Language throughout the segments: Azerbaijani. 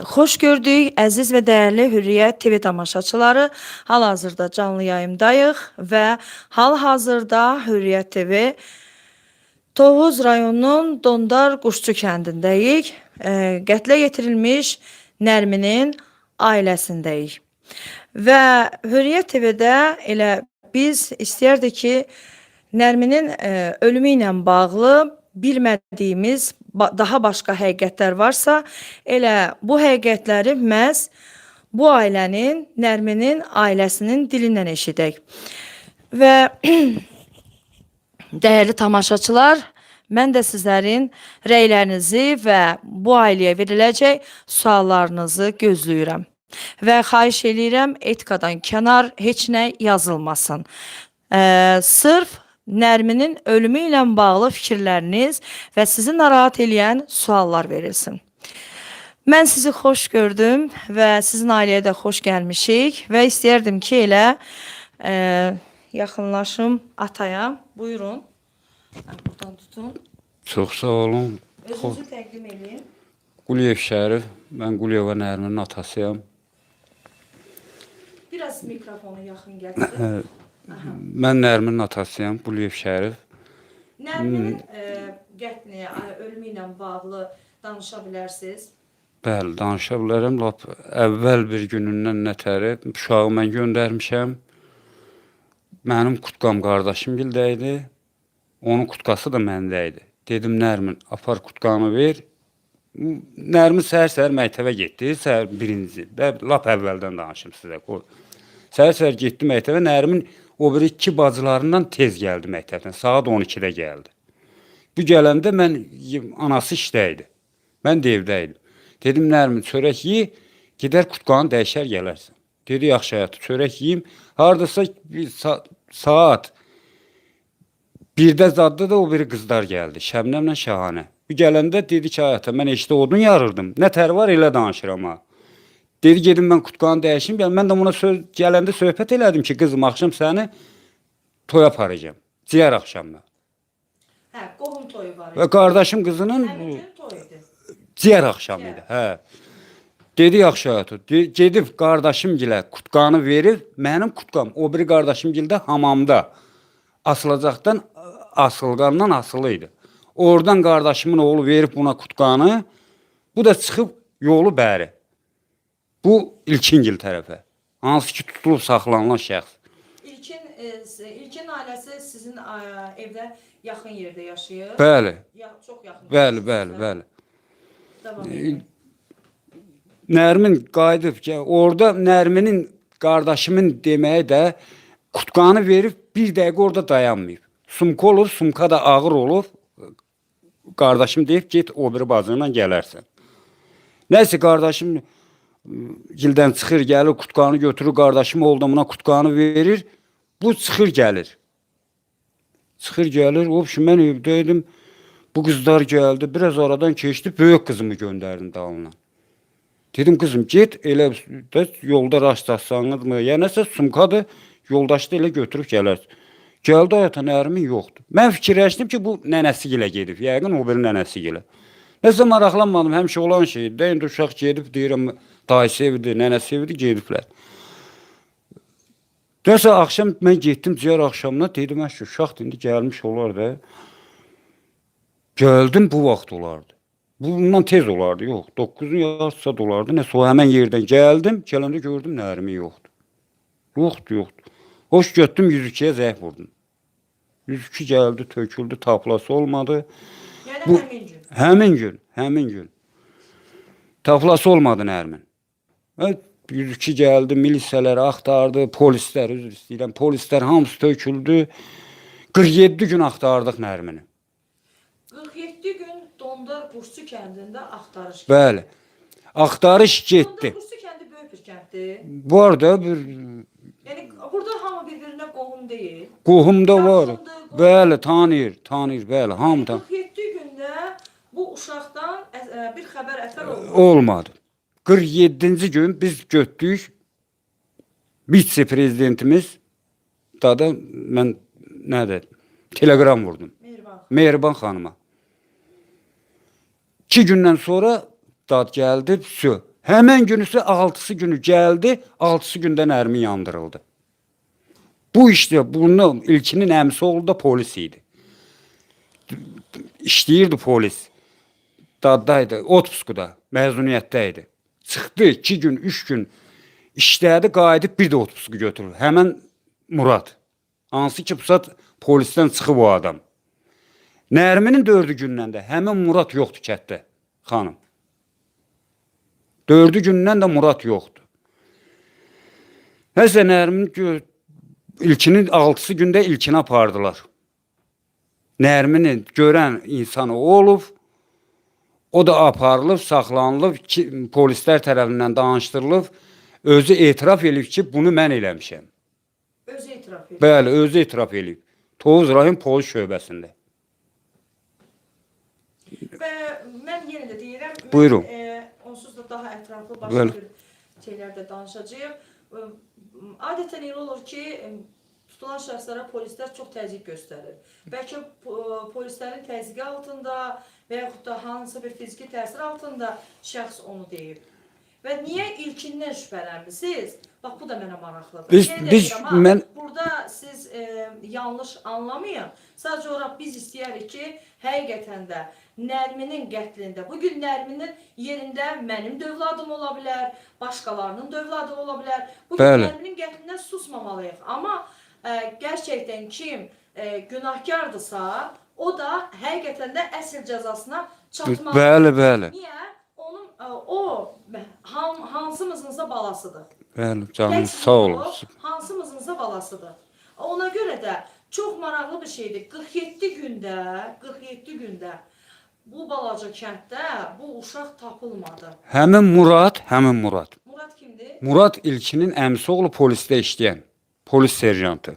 Xoş gördük, əziz və dəyərli Hürriyyət TV tamaşaçıları. Hal-hazırda canlı yayımdayıq və hal-hazırda Hürriyyət TV Tovuz rayonunun Dondar Quşçu kəndindəyik. Qətlə yetirilmiş Nərminin ailəsindəyik. Və Hürriyyət TV-də elə biz istəyərdik ki, Nərminin ölümü ilə bağlı bilmədiyimiz daha başqa həqiqətlər varsa, elə bu həqiqətləri məhz bu ailənin, Nərminin ailəsinin dilindən eşidək. Və dəyərli tamaşaçılar, mən də sizlərin rəylərinizi və bu ailəyə veriləcək suallarınızı gözləyirəm. Və xahiş edirəm, etikadan kənar heç nə yazılmasın. Sırf Nərminin ölümü ilə bağlı fikirləriniz və sizi narahat edən suallar verilsin. Mən sizi xoş gördüm və sizin ailəyə də xoş gəlmişik və istəyərdim ki, elə yaxınlaşım ataya. Buyurun. Buradan tutun. Çox sağ olun. Özünüzü təqdim edin. Quliyev Şərif. Mən Quliyeva Nərminin atasıyam. Biraz mikrofonu yaxın gətirin. Mən Nərminin atasıyam, Quliyev Şərif. Nərminin qətli, ölümü ilə bağlı danışa bilərsiniz? Bəli, danışa bilərəm. Lap əvvəl bir günündən nətəri uşağı mən göndərmişəm. Mənim kutqam qardaşım gildəydi. Onun kutqası da məndə idi. Dedim, Nərmin, apar kutqanı ver. Nərmin səhər-səhər məktəbə getdi. Səhər birinci. Lap əvvəldən danışım sizə. Səhər-səhər getdi məktəbə. Nərmin o biri iki bacılarından tez gəldi məktəbdən. Saat 12-də gəldi. Bu gələndə mən anası işdəydi. Mən də evdəydim. Dedim, Nərmin, çörək yi, gedər kutqanı dəyişər gələrsən. Dedi, yaxşı həyatı, çörək yiyim. Hardasa saat 1-də zadda da o biri qızlar gəldi. Şəbnəmlə Şahanə. Bu gələndə dedi ki, həyata, mən eşdə odun yarırdım. Nə tər var, elə danışıram ha. Dedi, gedim mən kutqanı dəyişim. Mən də ona gələndə söhbət elədim ki, qızım, axşam səni toya aparacağım. Ciyər axşamda. Hə, qohum toyu var. Və qardaşım qızının Həmin gün toy idi. ciyər axşamı idi. Hə. Dedi, yaxşı həyatı. Gedib qardaşım gilə kutqanı verir. Mənim kutqam, o biri qardaşım gildə hamamda. Asılacaqdan, asılqandan asılı idi. Oradan qardaşımın oğlu verib buna kutqanı. Bu da çıxıb yolu bəri. Bu İlkingil tərəfə. Hansı ki, tutulub saxlanılan şəxs. İlkin ailəsi sizin evdə yaxın yerdə yaşayır? Bəli. Çox yaxın. Bəli. Davam edin. Nərmin qayıdıb ki, orada Nərminin qardaşımın deməyi də kutqanı verib bir dəqiqə orada dayanmayıb. Sumka olur, sumka da ağır olub. Qardaşım deyib, get o biri bacıyla gələrsən. Nəysə, qardaşım gildən çıxır, gəlir, kutqanı götürür, qardaşım oğlumuna kutqanı verir. Bu çıxır, gəlir. Çıxır, gəlir. Mən evdəydim. Bu qızlar gəldi. Biraz aradan keçdi. Böyük qızımı göndərdim dalına. Dedim, qızım, get, elə yolda rastlaşsanız mı? Ya nəsə sumkadır, yoldaşı da elə götürüb gələr. Gəldi hayata, Nərmin yoxdur. Mən fikirləşdim ki, bu nənəsi gilə gedib. Yəqin o biri nənəsi gilə. Nəsə maraqlanmadım, həmişə olan şeydir. İndi uşaq gedib, deyirəm, dayısı evidir, nənəsi evidir, gediblər. Nəsə, axşam mən getdim ciyər axşamına, dedim, uşaq indi gəlmiş olar da. Gəldim, bu vaxt olardı. Bundan tez olardı, yox. 9-un yarısı olardı, nəsə o həmən yerdən gəldim, gələndə gördüm, Nərmin yoxdur. Yoxdur. Hoş götdüm, 102-yə zəh vurdum. 102 gəldi, töküldü, taplası olmadı. Yəni həmin gün. Taplası olmadı Nərmin. 102 gəldi, milisələr axtardı, polislər, üzr istəyirəm, polislər hamısı töküldü. 47 gün axtardıq Nərmini. 47 gün Dondar Quşçu kəndində axtarış getdi. Bəli, axtarış getdi. Dondar Quşçu kəndi böyük bir kənddir. Bu arada bir... Yəni, burada hamı bir-birinə qohum deyil. Qohum da var. Bəli, tanıyır, bəli, hamı da. 47 gündə bu uşaqdan bir xəbər əsər olmadı. Olmadı. 47-ci gün biz götdük, vitse-prezidentimiz, da mən telegram vurdum. Mehriban xanıma. 2 gündən sonra dad gəldi, su. Həmən günüsü 6-sı günü gəldi, 6-sı gündə Nərmin yandırıldı. Bu işte bunun ilkinin əmsi oğlu da polis idi. İşləyirdi polis. Daddaydı, otpuskuda, məzuniyyətdəydi. Çıxdı 2 gün, 3 gün işlədi, qayıdıb bir də otpusku götürür. Həmən Murad. Hansı ki, pusat polisdən çıxıb o adam. Nərminin 4 gündən də həmən Murad yoxdur kətdə, xanım. 4 gündən də Murad yoxdur. Nəsə Nərmin ilkinin 6-sı gündə ilkini apardılar. Nərmini görən insanı o olub, o da aparılıb, saxlanılıb, polislər tərəfindən danışdırılıb, özü etiraf edib ki, bunu mən eləmişəm. Özü etiraf edib. Bəli, özü etiraf edib. Tovuz rayon polis şöbəsində. Və mən yenə də deyirəm, Buyurun. onsuz da daha ətraflı başqa bir şeylərdə danışacağıq. Adətən elə olur ki, tutulan şəxslərə polislər çox təzyiq göstərir. Bəlkə polislərin təzyiqi altında və yaxud da hansısa bir fiziki təsir altında şəxs onu deyib. Və niyə ilkindən şübhələnmisiniz? Bax, bu da mənə maraqlıdır. Burada siz yanlış anlamayın. Sadəcə olaraq biz istəyərik ki, həqiqətən də Nərminin qətlində, bugün Nərminin yerində mənim dövladım ola bilər, başqalarının dövladı ola bilər. Bugün Nərminin qətlindən susmamalıyıq. Amma gerçəkdən kim günahkardırsa, o da həqiqətən də əsl cəzasına çatmalıdır. Bəli, bəli. Niyə? O hansımızınsa balasıdır. Bəli, canınız sağ olun. Hansımızınsa balasıdır. Ona görə də çox maraqlı bir şeydir. 47 gündə bu balaca kənddə bu uşaq tapılmadı. Həmin Murad. Murad kimdir? Murad ilkinin əmsi oğlu polisdə işləyən, polis serjantı.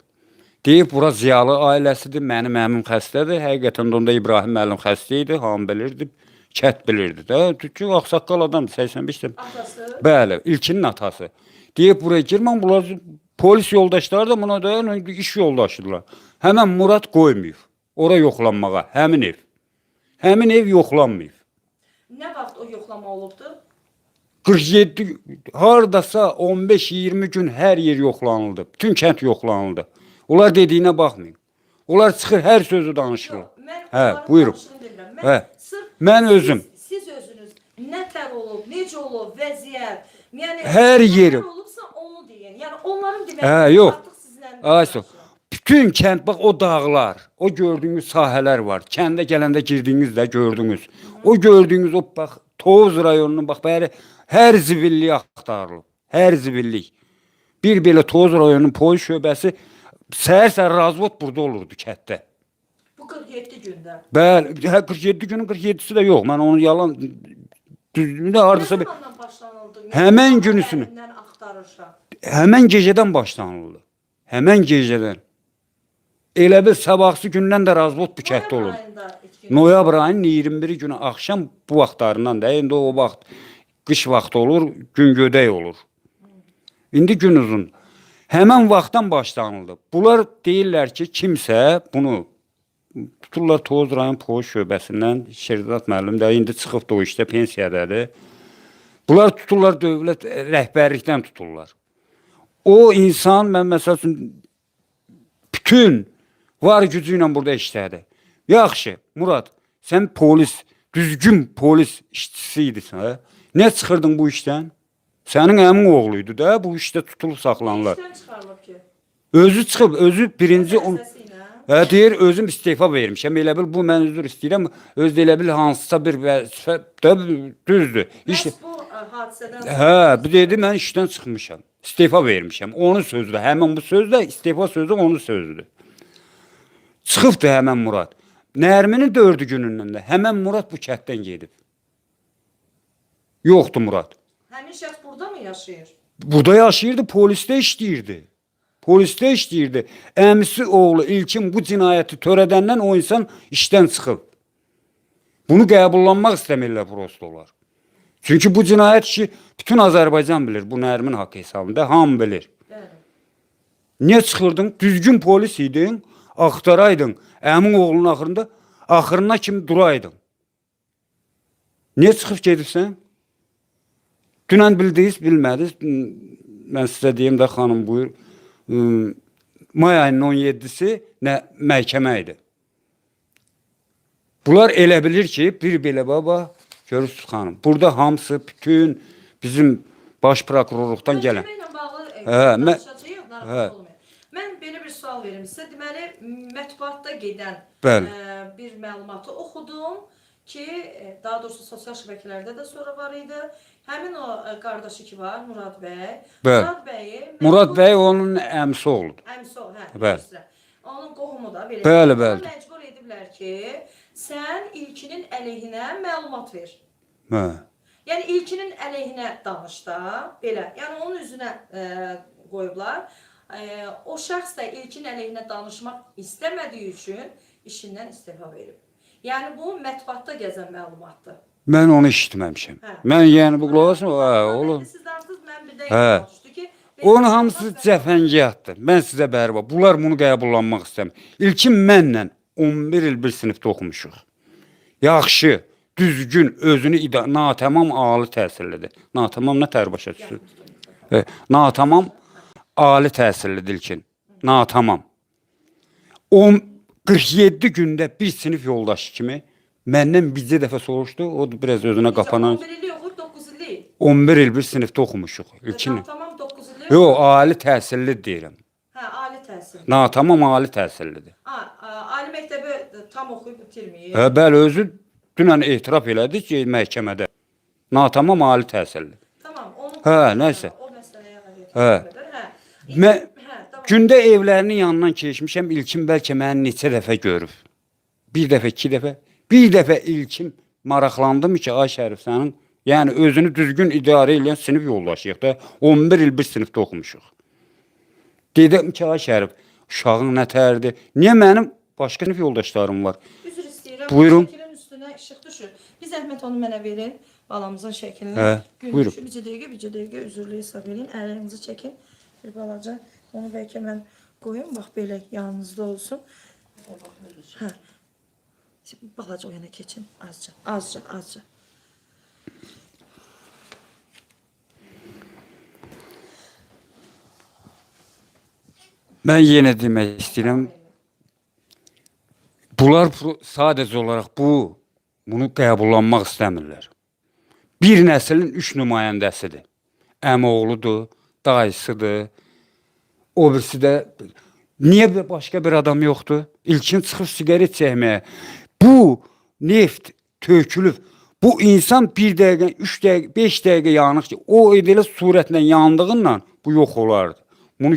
Deyib, bura ziyalı ailəsidir, mənim əmim xəstədir. Həqiqətən də onda İbrahim müəllim xəstə idi, hamı bilirdi, kət bilirdi də. Çünki ağsaqqal adamdır, 85-dir. Atası? Bəli, ilkinin atası. Deyib, buraya girməm, bunlar polis yoldaşları da buna da iş yoldaşıdırlar. Həmən Murad qoymayıb, ora yoxlanmağa, həmin ev. Həmin ev yoxlanmayıb. Nə vaxt o yoxlama olubdu? 47, haradasa 15-20 gün hər yer yoxlanıldı. Bütün kənd yoxlanıldı. Onlar dediyinə baxmayın. Onlar çıxır, hər sözü danışırlar. Buyurun. Mən özüm. Siz özünüz nətər olub, necə olub, vəziyyət, yəni hər yeri olubsa onu deyin. Yəni onların deməli yox. Artıq sizinlə bütün kənd, bax o dağlar, o gördüyünüz sahələr var. Kəndə gələndə girdiyinizdə gördünüz. O gördüyünüz o bax Tovuz rayonunun bax bəli hər zibillik axtarılıb. Hər zibillik. Bir belə Tovuz rayonunun polis şöbəsi səhər-səhər razvod burada olurdu kənddə. Bu 47 gündə. Bəli, 47 günün 47-si də yox. Mən onu yalan düzgün də hardasa bir zamandan başlanıldı? Həmən günüsünü. Həmən gecədən başlanıldı. Həmən gecədən. Elə bir sabahsı gündən də razvod bu kənddə olur. Noyabr ayının 21 günü axşam bu vaxtlarından da, indi o vaxt qış vaxtı olur, gün gödək olur. İndi gün uzun. Həmən vaxtdan başlanıldı. Bunlar deyirlər ki, kimsə bunu tuturlar Tovuz rayon polis şöbəsindən, Şeridat müəllim də indi çıxıbdı o işdə, pensiyadadır. Bunlar tuturlar dövlət rəhbərlikdən tuturlar. O insan, mən məsəl üçün bütün var gücü ilə burada işlədi. Yaxşı, Murad, sən polis, düzgün polis işçisi idisən. Nə çıxırdın bu işdən? Sənin əmin oğluydu da, bu işdə tutulub saxlanırlar. İşdən çıxarılıb ki? Özü çıxıb, özü birinci... Deyir, özüm istefa vermişəm. Elə bil, bu mən üzr istəyirəm. Özü elə bil, hansısa bir vəzifə düzdür. Məhz bu hadisədən... Bu dedi, mən işdən çıxmışam. İstefa vermişəm. Onun sözüdür. Həmən bu söz də, istefa sözü onun sözüdür. Çıxıbdır həmən Murad. Nərminin 4 günündən də həmən Murad bu kətdən gedib. Yoxdur Murad. Həmin şəxs burada mı yaşayır? Burada yaşayırdı, polisdə işləyirdi. Polisdə işləyirdi. Əmisi oğlu ilkin bu cinayəti törədəndən o insan işdən çıxıb. Bunu qəbullanmaq istəmirlər prostolar. Çünki bu cinayət ki, bütün Azərbaycan bilir, bu Nərmin haqq hesabında, hamı bilir. Niyə çıxırdın? Düzgün polis idin, axtaraydın, əmin oğlunun axırına kimi duraydın. Niyə çıxıb gedibsən? Dünən bildiniz, bilmədiniz. Mən sizə deyim də xanım buyur. May ayının 17-si məhkəmə idi. Bunlar elə bilir ki, bir belə baba, görürsünüz xanım. Burada hamısı bütün bizim baş prokurorluqdan gələn. Məhkəmə ilə bağlı danışacağıq, narahat olmayın. Mən belə bir sual verim sizə. Deməli, mətbuatda gedən bir məlumatı oxudum ki, daha doğrusu sosial şəbəkələrdə də sonra var idi. Həmin o qardaşı ki var, Murad bəy. Murad bəy onun əmsi oğludur. Əmsi oğlu, hə. Bəli. Onun qohumu da belə. Bəli. Məcbur ediblər ki, sən ilkinin əleyhinə məlumat ver. Hə. Yəni ilkinin əleyhinə danış da, belə. Yəni onun üzünə qoyublar. O şəxs də ilkin əleyhinə danışmaq istəmədiyi üçün işindən istifa verib. Yəni bu mətbuatda gəzən məlumatdır. Mən onu eşitməmişəm. Mən yəni bu qulaq olur. Siz danışdınız, mən bir də düşdü ki, onun hamısı cəfəngiyatdır. Mən sizə bərabər. Bunlar bunu qəbullanmaq istəmir. İlkin mənlə 11 il bir sinifdə oxumuşuq. Yaxşı, düzgün, özünü natamam ali təhsillidir. Natamam nə tər başa düşür? Natamam ali təhsillidir ilkin. Natamam. 47 gündə bir sinif yoldaşı kimi məndən bircə dəfə soruşdu. O da biraz özünə qapanan. 11 il yox, 9 illik. 11 il bir sinifdə oxumuşuq. İlkin. Natamam 9 illik. Yox, ali təhsilli deyirəm. Hə, ali təhsil. Natamam ali təhsillidir. Ali məktəbi tam oxuyub bitirməyib. Hə, bəli, özü dünən etiraf elədi ki, məhkəmədə. Natamam ali təhsilli. Tamam, onu nəysə. O məsələyə Mən gündə evlərinin yanından keçmişəm. İlkin bəlkə məni neçə dəfə görüb. Bir dəfə, iki dəfə. Bir dəfə ilkin maraqlandım ki, ay Şərif sənin, yəni özünü düzgün idarə edən sinif yoldaşıyıq da. 11 il bir sinifdə oxumuşuq. Dedim ki, ay Şərif, uşağın nətərdir? Niyə mənim başqa sinif yoldaşlarım var? Üzr istəyirəm. Buyurun. Şəkilin üstünə işıq düşür. Bir zəhmət onu mənə verin. Balamızın şəklini. Buyurun. Bir dəqiqə üzrlü hesab edin. Əlinizi çəkin. Bir balaca. Onu bəlkə mən qoyum. Bax, belə yanınızda olsun. Hə. Balaca o yana keçin. Azca. Mən yenə demək istəyirəm. Bunlar sadəcə olaraq bunu qəbullanmaq istəmirlər. Bir nəslin 3 nümayəndəsidir. Əmioğludur, dayısıdır. O birisi də niyə başqa bir adam yoxdur? İlkin çıxıb siqaret çəkməyə. Bu neft tökülüb. Bu insan 1 dəqiqə, 3 dəqiqə, 5 dəqiqə yanıq ki, o elə surətlə yandığından bu yox olardı. Bunu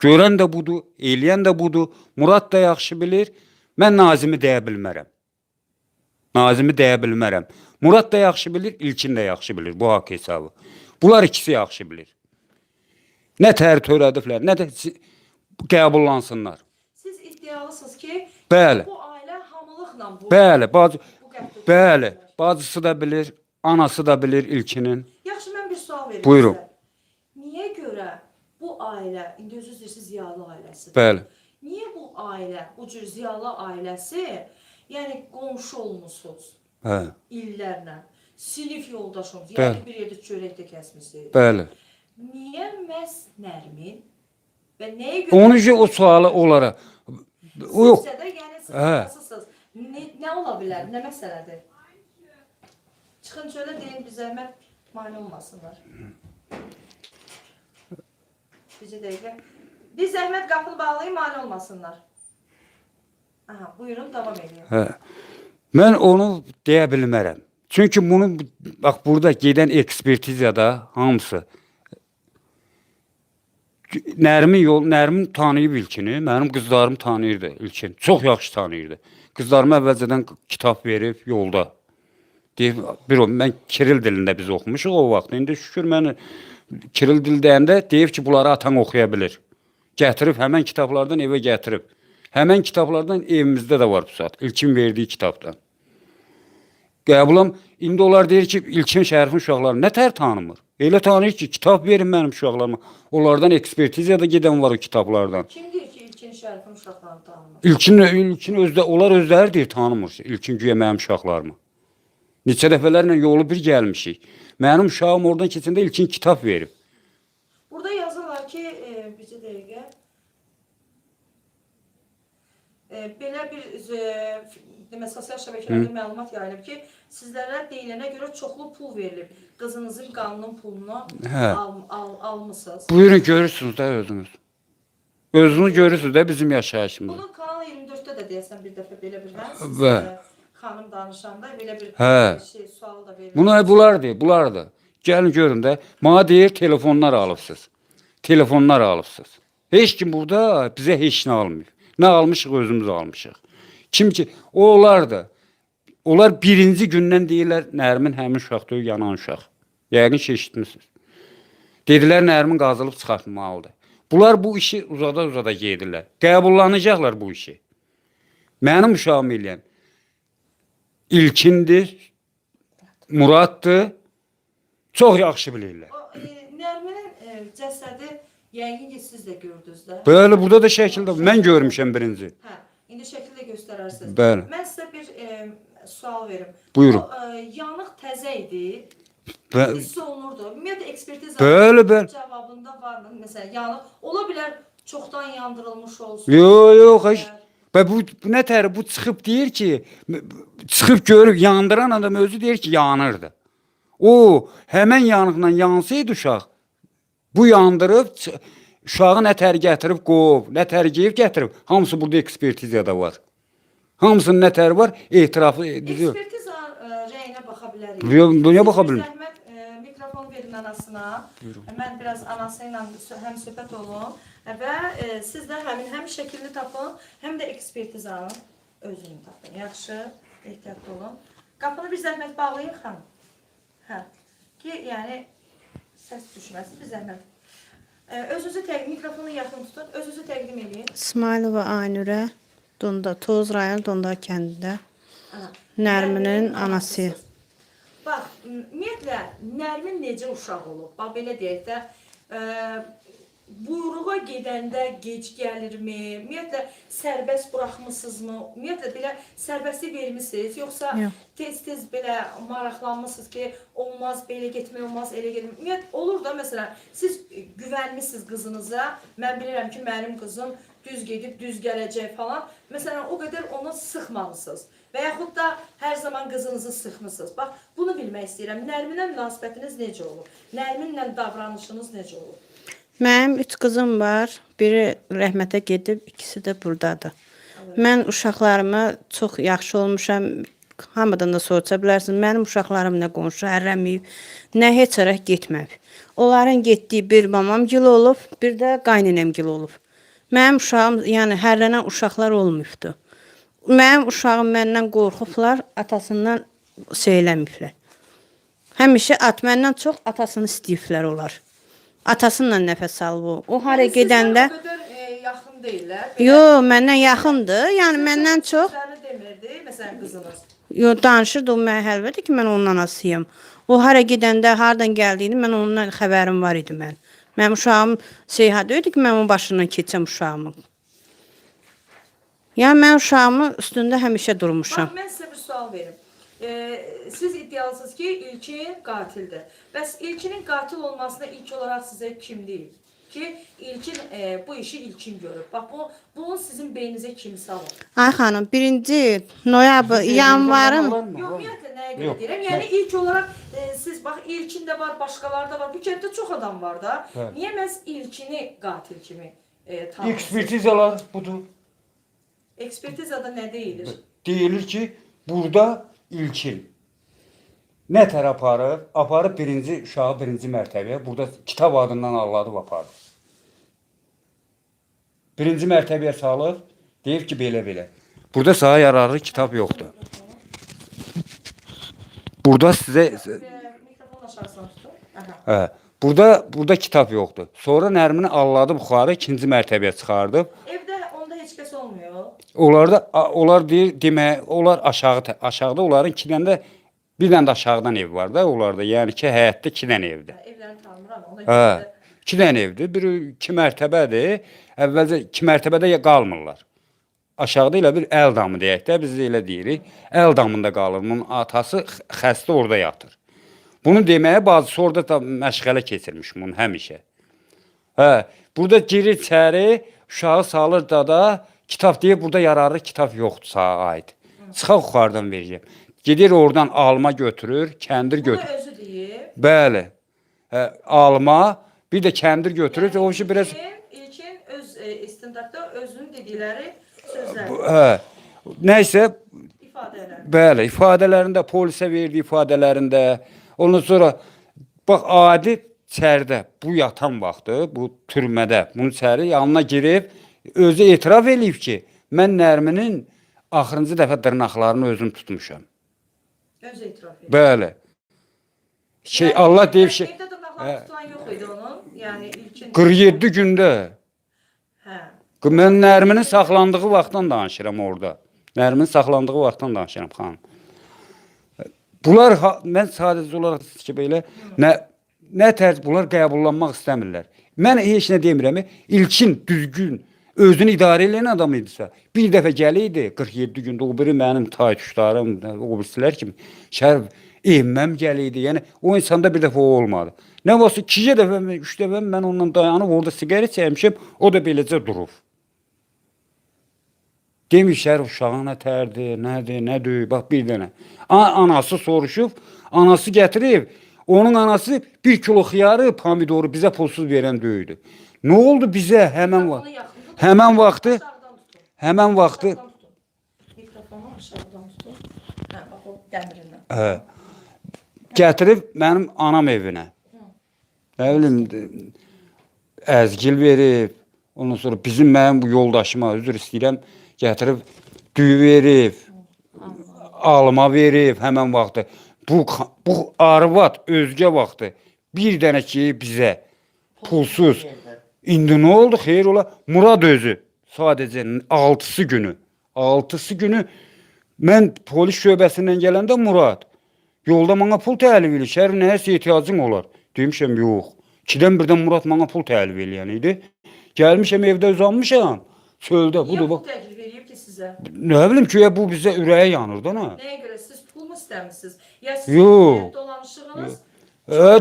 görən də budur, eləyən də budur. Murad da yaxşı bilir. Mən Nazimi deyə bilmərəm. Murad da yaxşı bilir, İlkin də yaxşı bilir bu haqq hesabı. Bunlar ikisi yaxşı bilir. Nə tər törədiblər, nə də qəbullansınlar. Siz iddialısınız ki, Bəli. bu ailə hamılıqla bu. Bəli, bacısı da bilir, anası da bilir İlkinin. Yaxşı, mən bir sual verim. Buyurun. Niyə görə bu ailə, indi özünüz deyirsiniz, ziyalı ailəsidir. Bəli. Niyə bu ailə, bu cür ziyalı ailəsi, yəni qonşu olmuşsunuz illərlə, sinif yoldaşınız, yəni bir yerdə çörəkdə kəsmişsiniz. Bəli. Niyə məhz Nərmin və nəyə görə? Onun üçün o sualı olaraq. Sizcə də, yəni siz hansısınız? Nə ola bilər, nə məsələdir? Çıxın çölə deyin, bir zəhmət mane olmasınlar. Bir dəqiqə. Bir zəhmət qapını bağlayın, mane olmasınlar. Aha, buyurun, davam edin. Mən onu deyə bilmərəm. Çünki bunu, bax, burada gedən ekspertiziyada hamısı Nərmin tanıyıb İlkini, mənim qızlarım tanıyırdı İlkin. Çox yaxşı tanıyırdı. Qızlarıma əvvəlcədən kitab verib yolda. Deyib, mən Kiril dilində biz oxumuşuq o vaxt. İndi şükür mən Kiril dil deyəndə deyib ki, bunları atan oxuya bilir. Gətirib, həmən kitablardan evə gətirib. Həmən kitablardan evimizdə də var bu saat. İlkin verdiyi kitabdan. Qəbulam, indi onlar deyir ki, İlkin Şərifin uşaqları nə tər tanımır? Elə tanıyır ki, kitab verin mənim uşaqlarıma. Onlardan ekspertiziyada gedən var o kitablardan. Kim deyir ki, İlkin Şərifin uşaqlarını tanımır? İlkin onlar özləri deyir, tanımır. İlkin güya mənim uşaqlarımı. Neçə dəfələrlə yolu bir gəlmişik. Mənim uşağım oradan keçəndə ilkin kitab verib. Burada yazırlar ki, bircə dəqiqə, belə bir demək, sosial şəbəkələrdə məlumat yayılıb ki, sizlərə deyilənə görə çoxlu pul verilib. Qızınızın qanunun pulunu almısınız. Buyurun, görürsünüz də özünüz. Özünüz görürsünüz də bizim yaşayışımızı. Bunu Kanal 24-də də deyəsən bir dəfə belə bir xanım danışanda belə bir sualı da verir. Bunlar da. Gəlin görün də. Mənə deyir, telefonlar alıbsınız. Telefonlar alıbsınız. Heç kim burada bizə heç nə almıyor. Nə almışıq, özümüz almışıq. Kim ki, onlar da. Onlar birinci gündən deyirlər, Nərmin həmin uşaq deyil, yanan uşaq. Yəqin ki, eşitmişsiniz. Dedilər, Nərmin qazılıb çıxartmalıdır. Bunlar bu işi uzada gedirlər. Qəbullanacaqlar bu işi. Mənim uşağım eləyən İlkindir, Muraddır. Çox yaxşı bilirlər. Nərminin cəsədi yəqin ki, siz də gördünüz də. Bəli, burada da şəkildə. Mən görmüşəm birinci. İndi şəkildə göstərərsiniz. Bəli. Mən sizə bir sual verim. Buyurun. Yanıq təzə idi. Hiss olunurdu. Ümumiyyətlə ekspertiza cavabında vardı. Məsələn, yanıq ola bilər çoxdan yandırılmış olsun. Yox. Bu nətər, bu çıxıb deyir ki, çıxıb görür, yandıran adam özü deyir ki, yanırdı. O, həmən yanıqla yansıydı uşaq. Bu yandırıb, uşağı nətər gətirib qov, nətər geyib gətirib. Hamısı burada ekspertizada var. Hamısının nətər var, etirafı ediyor. Ekspertiza rəyinə baxa bilərik. Buna baxa bilmir. Mikrofon verin anasına. Mən biraz anası ilə həm söhbət olun və siz də həm şəkilli tapın, həm də ekspertizanın özünü tapın. Yaxşı, ehtiyatlı olun. Qapını bir zəhmət bağlayın, xanım. Ki, yəni, səs düşməsin, bir zəhmət. Özünüzü mikrofonu yaxın tutun, özünüzü təqdim edin. İsmailova Aynurə, Toz rayon Donda kəndində. Nərminin anası. Bax, ümumiyyətlə, Nərmin necə uşaq olub? Bax, belə deyək də, buyruğa gedəndə gec gəlirmi? Ümumiyyətlə, sərbəst buraxmısınızmı? Ümumiyyətlə, belə sərbəstlik vermişsiniz? Yoxsa tez-tez belə maraqlanmışsınız ki, olmaz, belə getmək olmaz, elə getmək. Ümumiyyətlə, olur da, məsələn, siz güvənmişsiniz qızınıza. Mən bilirəm ki, mənim qızım düz gedib, düz gələcək falan. Məsələn, o qədər onu sıxmalısınız. Və yaxud da hər zaman qızınızı sıxmısınız. Bax, bunu bilmək istəyirəm. Nərminlə münasibətiniz necə olur? Nərminlə davranışınız necə olur? Mənim 3 qızım var. Biri rəhmətə gedib, ikisi də buradadır. Mən uşaqlarıma çox yaxşı olmuşam. Hamıdan da soruşa bilərsiniz. Mənim uşaqlarım nə qonşu ərləməyib, nə heç ərək getməyib. Onların getdiyi bir mamamgil olub, bir də qaynanəmgil olub. Mənim uşağım, yəni hərlənən uşaqlar olmuyubdur. Mənim uşağım məndən qorxublar, atasından söyləməyiblər. Həmişə məndən çox atasını istəyiblər onlar. Atasından nəfəs alıb o. O hara gedəndə... Sizlər o qədər yaxın deyirlər. Yox, məndən yaxındır. Yəni məndən çox... Sizləri demirdi, məsələn, qızınız. Yox, danışırdı o mənə həlvədir ki, mən onun anasıyım. O hara gedəndə, haradan gəldiyini, mən ondan xəbərim var idi mən. Mənim uşağım seyhədə idi ki, mən onun başından keçəm uşağımı. Yəni, mən uşağımın üstündə həmişə durmuşam. Bax, mən sizə bir sual verim. Siz iddialısınız ki, İlkin qatildir. Bəs İlkinin qatil olmasına ilk olaraq sizə kim deyil? Ki, bu işi İlkin görüb. Bax, bunu sizin beyninizə kim salır? Ay xanım, 1-ci noyabr, yanvarın... Yox, ümumiyyətlə, nəyə görə deyirəm? Yəni, ilk olaraq siz, bax, İlkin də var, başqaları da var. Bu kənddə çox adam var da. Niyə məhz İlkini qatil kimi tanırsınız? Ekspertizalar budur. Ekspertizada nə deyilir? Deyilir ki, burada İlkin nətər aparıb birinci uşağı birinci mərtəbəyə, burada kitab adından alladıb aparıb. Birinci mərtəbəyə salıb, deyib ki, belə-belə. Burada sana yararlı kitab yoxdur. Burada sizə... Mikrofonu aşağısına tutun. Burada kitab yoxdur. Sonra Nərmini alladıb yuxarı, ikinci mərtəbəyə çıxardıb. Evdə onda heç kəs olmuyor. Onlar deyir, demək, onlar aşağıda, onların 2 dənə də, bir dənə də aşağıdan ev var da onlarda. Yəni ki, həyətdə 2 dənə evdir. Evlərini tanımıram. 2 dənə evdir. Biri 2 mərtəbədir. Əvvəlcə 2 mərtəbədə qalmırlar. aşağıda elə bir əl damı deyək də, biz elə deyirik. Əl damında qalır. Bunun atası xəstə orada yatır. Bunu deməyə bazısı orada da məşğələ keçirmiş bunun həmişə. Hə, burada girir içəri, uşağı salır da kitab deyir, burada yararlı kitab yoxdur sağa aid. Çıxaq yuxarıdan verəcəm. Gedir oradan alma götürür, kəndir Bunu götürür. özü deyib. Bəli. Hə, alma, bir də kəndir götürür. O işi biraz İlkin öz istintaqda özünün dedikləri sözlər, hə, nəysə ifadələr. bəli, ifadələrində, polisə verdiyi ifadələrində, ondan sonra bax adi içəridə bu yatan vaxtı, bu türmədə, bunun içəri yanına girib özü etiraf eləyib ki, mən Nərminin axırıncı dəfə dırnaqlarını özüm tutmuşam. Öz etiraf edir. Bəli. Allah deyib ki, Evdə dırnaqlar tutulan yox idi onun. Yəni ilkin 47 gündə. Hə. Mən Nərminin saxlandığı vaxtdan danışıram orada. Nərminin saxlandığı vaxtdan danışıram xanım. Bunlar mən sadəcə olaraq ki belə nə tərz bunlar qəbullanmaq istəmirlər. Mən heç nə demirəm. İlkin düzgün özünü idarə edən adam idisə, bir dəfə gəliydi 47 gündə o biri mənim taytuşlarım, o birisilər kimi şərf emməm gəliydi. Yəni o insanda bir dəfə o olmadı. Nə varsa 2 dəfə, 3 dəfə mən onunla dayanıb orada siqaret çəkmişəm, o da beləcə durub. Demişlər uşağı nə tərdi, nədir, nə döyü, bax bir dənə. Anası soruşub, anası gətirib, onun anası 1 kilo xiyarı, pomidoru bizə pulsuz verən döyüdü. Nə oldu bizə həmən vaxtı, həmən vaxtı, Mikrofonu aşağıdan tutun. Hə, bax o dəmirindən. hə, gətirib mənim anam evinə. Nə bilim, əzgil verib, ondan sonra mənim bu yoldaşıma, üzr istəyirəm, gətirib düyü verib, alma verib həmən vaxtı. Bu arvad özgə vaxtı bir dənə ki bizə pulsuz. İndi nə oldu? Xeyr ola. Murad özü sadəcə 6-sı günü mən polis şöbəsindən gələndə Murad yolda mənə pul təklif edir. Şəhər nəyəsə ehtiyacın olar. Demişəm yox. 2-dən birdən Murad mənə pul təklif eləyən idi. Gəlmişəm evdə uzanmışam. Çöldə budur bax. Niyə pul təklif eləyib ki sizə? Nə bilim ki bu bizə ürəyə yanır da nə? Nəyə görə siz pul mu istəmisiniz? Ya siz Yox. dolanışığınız?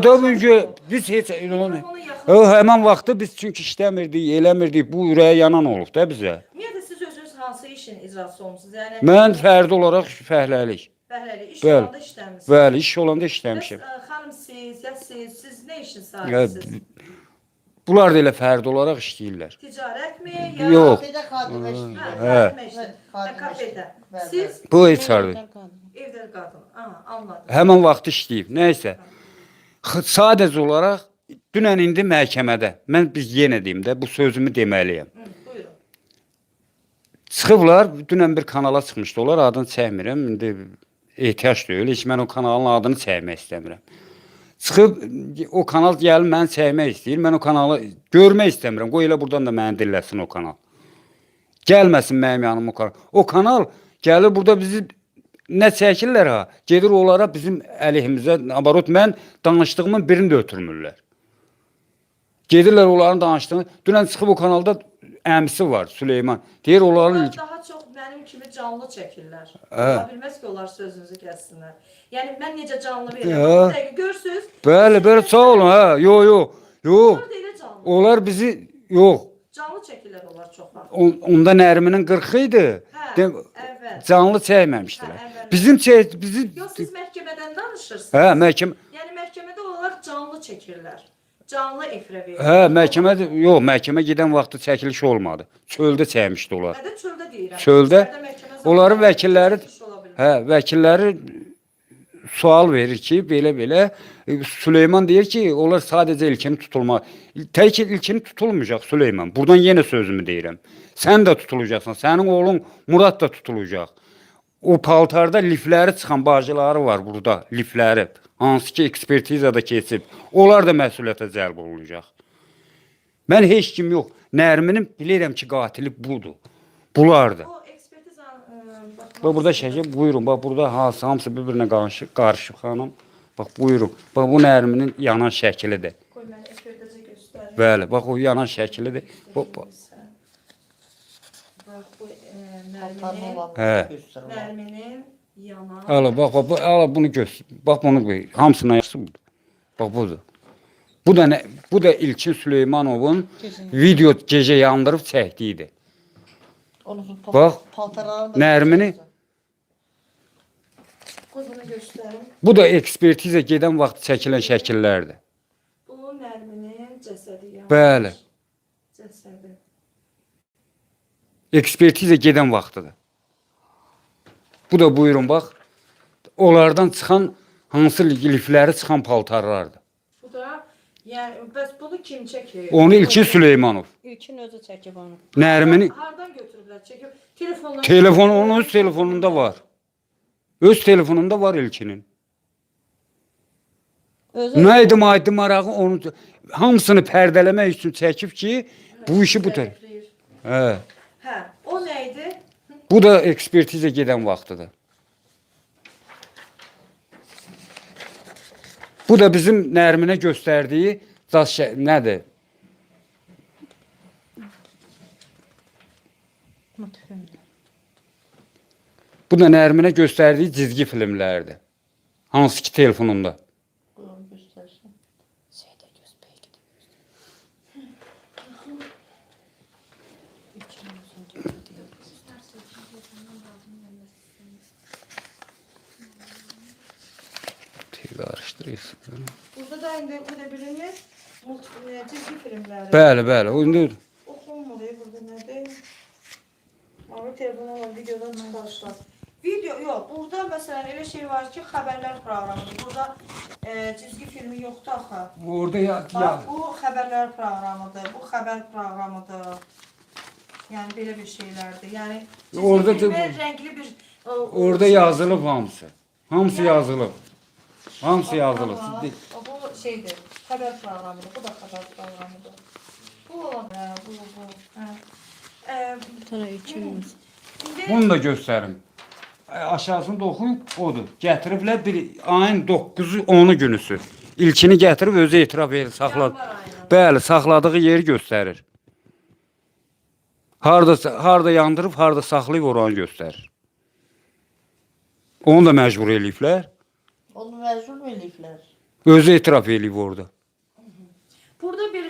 Tabii ki biz heç həmən vaxtı biz çünki işləmirdik, eləmirdik. Bu ürəyə yanan olub da bizə. Ümumiyyətlə siz özünüz hansı işin icraçısı olmusunuz? Yəni Mən fərdi olaraq fəhləlik. Bəhləli, iş Bəli. olanda işləmisiniz. Bəli, iş olanda işləmişəm. Bəs xanım siz nə işin sahibisiniz? Bunlar da elə fərdi olaraq işləyirlər. Ticarətmi ya? Yox. Kafede kadın işliyor. Hə, Qadın kafedə. Bəli, Siz Bu içərdir. evdə qadın. Aha, anladım. Həmən vaxt işləyib. Nəysə. Sadəcə olaraq dünən indi məhkəmədə. Mən biz yenə deyim də bu sözümü deməliyəm. Buyurun. Çıxıblar, dünən bir kanala çıxmışdılar, adını çəkmirəm. İndi ehtiyac deyil, heç mən o kanalın adını çəkmək istəmirəm. Çıxıb, o kanal gəlib məni çəkmək istəyir, mən o kanalı görmək istəmirəm. Qoy elə buradan da məni dilləsin o kanal. Gəlməsin mənim yanıma o kanal. O kanal gəlir burada bizi nə çəkirlər ha, gedir onlara bizim əleyhimizə, abarot mən danışdığımın birini də ötürmürlər. Gedirlər onların danışdığını, dünən çıxıb o kanalda əmsi var, Süleyman. Deyir onların... Onlar daha çox mənim kimi canlı çəkirlər. Ola bilməz ki, onlar sözünüzü kəssinlər. Yəni, mən necə canlı verirəm? Görsünüz. Bəli, belə sağ olun, hə, yox. Onlar da elə canlı. Onlar bizi, yox. Canlı çəkirlər onlar çox vaxt. Onda Nərminin 40 idi. Hə, əvvəl. Canlı çəkməmişdilər. Hə, əvvəl. Bizim... Yox, siz məhkəmədən danışırsınız. Hə, məhkəmə... Yəni, məhkəmədə onlar canlı çəkirlər. Canlı efirə verirlər. Hə, məhkəmədə, yox, məhkəmə gedən vaxtı çəkiliş olmadı. Çöldə çəkmişdi onlar. Hədə çöldə deyirəm. Çöldə. İçəridə məhkəmə Onların zamanı vəkilləri, çəkiliş ola bilər. hə, vəkilləri sual verir ki, belə-belə. Süleyman deyir ki, onlar sadəcə ilkini tutulma. Tək ki, ilkini tutulmayacaq Süleyman. Buradan yenə sözümü deyirəm. Sən də tutulacaqsan, sənin oğlun Murad da tutulacaq. O paltarda lifləri çıxan bacıları var burada, lifləri. Hansı ki, ekspertizada keçib. Onlar da məsuliyyətə cəlb olunacaq. Mən heç kim yox. Nərminin bilirəm ki, qatili budur. Bulardır. O ekspertizanın... Bax, burada şəkil, buyurun. Bax, burada hamısı bir-birinə qarışıb xanım. Bax, buyurun. Bax, bu Nərminin yanan şəkilidir. Qoy mən efirdəcə göstərim. Bəli, bax, o yanan şəkilidir. Bax bu Paltarın Nərminin, olanı Hə. göstərir. Nərminin yana. Ala bax, bax, ala bunu göster. Bax bunu qoy. Hamısına yaxşı budur. Bax budur. Bu da İlkin Süleymanovun video gecə yandırıb çəkdiyidir. Onun Bax, paltarlarını da Nərmini Qoy bunu göstərim. bu da ekspertiza gedən vaxt çəkilən şəkillərdir. Bu Nərminin cəsədi yana. Bəli. Cəsədi. Ekspertiza gedən vaxtıdır. Bu da buyurun bax. Onlardan çıxan hansı lifləri çıxan paltarlardır. Bu da yəni bəs bunu kim çəkir? Onu İlkin Süleymanov. İlkin özü çəkib onu. Nərmini Hardan götürüblər? Çəkib telefonla. telefon onun öz telefonunda var. Öz telefonunda var İlkinin. Özü Nə idi maddi marağı onu hamısını pərdələmək üçün çəkib ki, bu işi bu tər. Hə. Hə, o nə idi? Bu da ekspertiza gedən vaxtıdır. Bu da bizim Nərminə göstərdiyi nədir? Bu da Nərminə göstərdiyi cizgi filmlərdir. Hansı ki telefonunda. göstərsin. Qarışdırırsın. Burada da indi bu da bilinir. Cizgi filmləri. Bəli, bəli. Onda Oxunmur burada nədir? Amma telefona olan videodan çıxarışlar. Video yox, burada məsələn elə şey var ki, xəbərlər proqramıdır. Burada cizgi filmi yoxdur axı. orada ya Bax, bu xəbərlər proqramıdır, bu xəbər proqramıdır. Yəni belə bir şeylərdir. Yəni Orada cizgi da- filmi rəngli bir orada yazılıb hamısı. Hamısı yazılıb. Hamısı yazılıb. Bu şeydir, xəbər proqramıdır. Bu da xəbər proqramıdır. Bu olan, bu. Hə. bir tane ilkimiz. İndi Bunu da göstərim. Aşağısını da oxuyun, odur. Gətiriblər bir ayın 9-u 10-u günüsü. İlkini gətirib özü etiraf edir, saxladı. Yanvar ayının. Bəli, saxladığı yeri göstərir. Harda yandırıb, harda saxlayıb oranı göstərir. Onu da məcbur eləyiblər. Onu məcbur eləyiblər. Özü etiraf eləyib orada. burada bir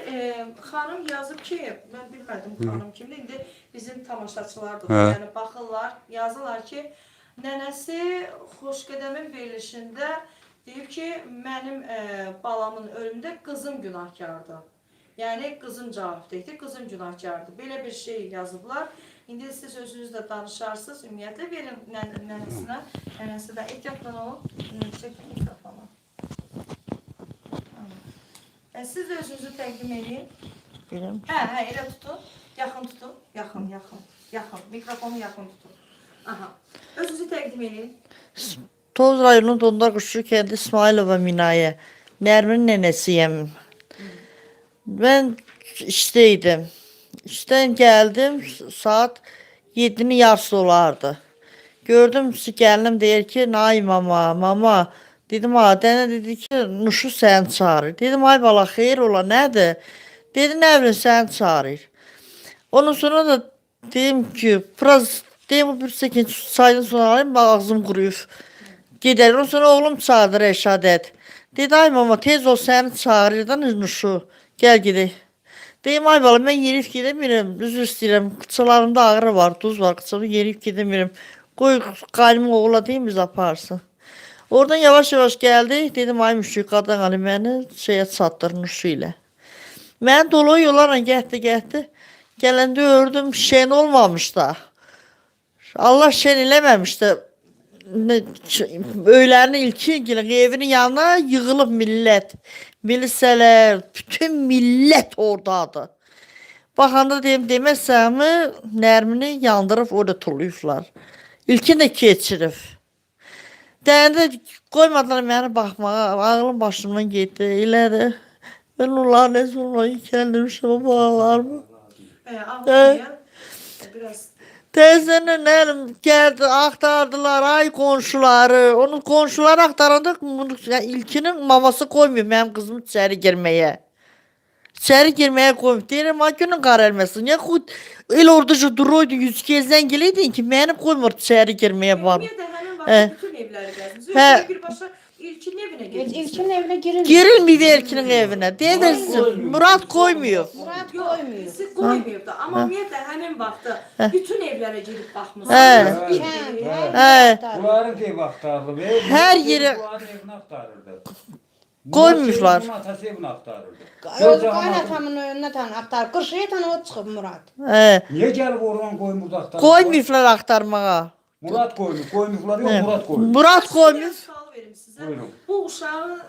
xanım yazıb ki, mən bilmədim xanım kimdir. İndi bizim tamaşaçılardır. Hə. Yəni baxırlar, yazırlar ki, nənəsi Xoşqədəmin verilişində deyib ki, mənim balamın ölümündə qızım günahkardır. Yəni qızım cavabdehdir, qızım günahkardır. Belə bir şey yazıblar. İndi siz özünüzlə danışarsınız, ümumiyyətlə verin nənəsinə. Nənəsi də ehtiyatla olun. Çəkin mikrofonu. Siz də özünüzü təqdim edin. Biləm. Hə, elə tutun. Yaxın tutun. Yaxın. Mikrofonu yaxın tutun. Aha. Özünüzü təqdim edin. Toz rayonunun Dondar Quşçu kəndi İsmailova Minayə. Nərmin nənəsiyəm. Mən işdəydim. İşdən gəldim, saat 7-nin yarısı olardı. Gördüm ki, gəlinim deyir ki, ay mama. Dedim, dənə dedi ki, Nuşu səni çağırır. Dedim, ay bala, xeyir ola, nədir? Dedi, nə bilin, səni çağırır. Ondan sonra da dedim ki, biraz, deyim, bir səkin çaydan sonra alayım, ağzım quruyub. Gedər, ondan sonra oğlum çağırdı Rəşadət. Dedi, ay mama, tez ol, səni çağırır da Nuşu, gəl gedək. Deyim, ay bala, mən yerib gedəmirəm, üzr istəyirəm, qıçalarımda ağrı var, duz var, qıçamı yerib gedəmirəm. Qoy, qalimi oğula deyim, biz aparsın. Oradan yavaş-yavaş gəldik, dedim, ay müşük, qadan ali məni şeyə çatdır Nuşu ilə. Mən dolu yollarla gətdi. Gələndə ördüm, şen olmamış da. Allah şen eləməmiş də. Öylərin ilkin evinin yanına yığılıb millət. Milisələr, bütün millət oradadır. Baxanda deyim, deməsəmi, Nərmini yandırıb orada tuluyublar. İlkin də keçirib. Dəyəndə qoymadılar məni baxmağa, ağlım başımdan getdi, elədir. Mən onların nə sonra yükəldirmişəm o bağlarımı. Ağlayın. Biraz. Tezdən nəlim gəldi, axtardılar, ay qonşuları. Onun qonşuları axtaranda ilkinin maması qoymuyor mənim qızımı içəri girməyə. İçeri girmeye koymuş. Deyirəm, ha günün qaralmasın. Ya xud el orducu duruydu, yüz kezdən geliydin ki, məni koymur içeri girmeye var. Ümumiyyətlə həmin Hə. vaxt bütün evləri gəzdiniz. Hə. Yoxsa birbaşa İlkin evinə gedirsiniz. İlkin evinə girilmir. Girilməyib Elkinin evinə. Deyirsən, Murad koymuyor. Murat Yox, qoymuyor. siz qoymayıb da. Amma ümumiyyətlə həmin vaxtda bütün evlərə gedib baxmısınız. Hə. Hə. Bunların ev axtarılıb. Hər yeri- Bunların evini axtarırdı. Qoymuşlar. Bunun atası evini axtarırdı. Öz qaynatamın önünə tan axtar. Qırşıya tan o çıxıb Murad. Hə. Niyə gəlib oradan qoymurdu axtarırdı? Qoymayıblar axtarmağa. Murad qoymuş. Qoymuşlar yox, Murad qoymuş. Murad Bir koymuş. sual verim sizə. Buyurun. Bu uşağın,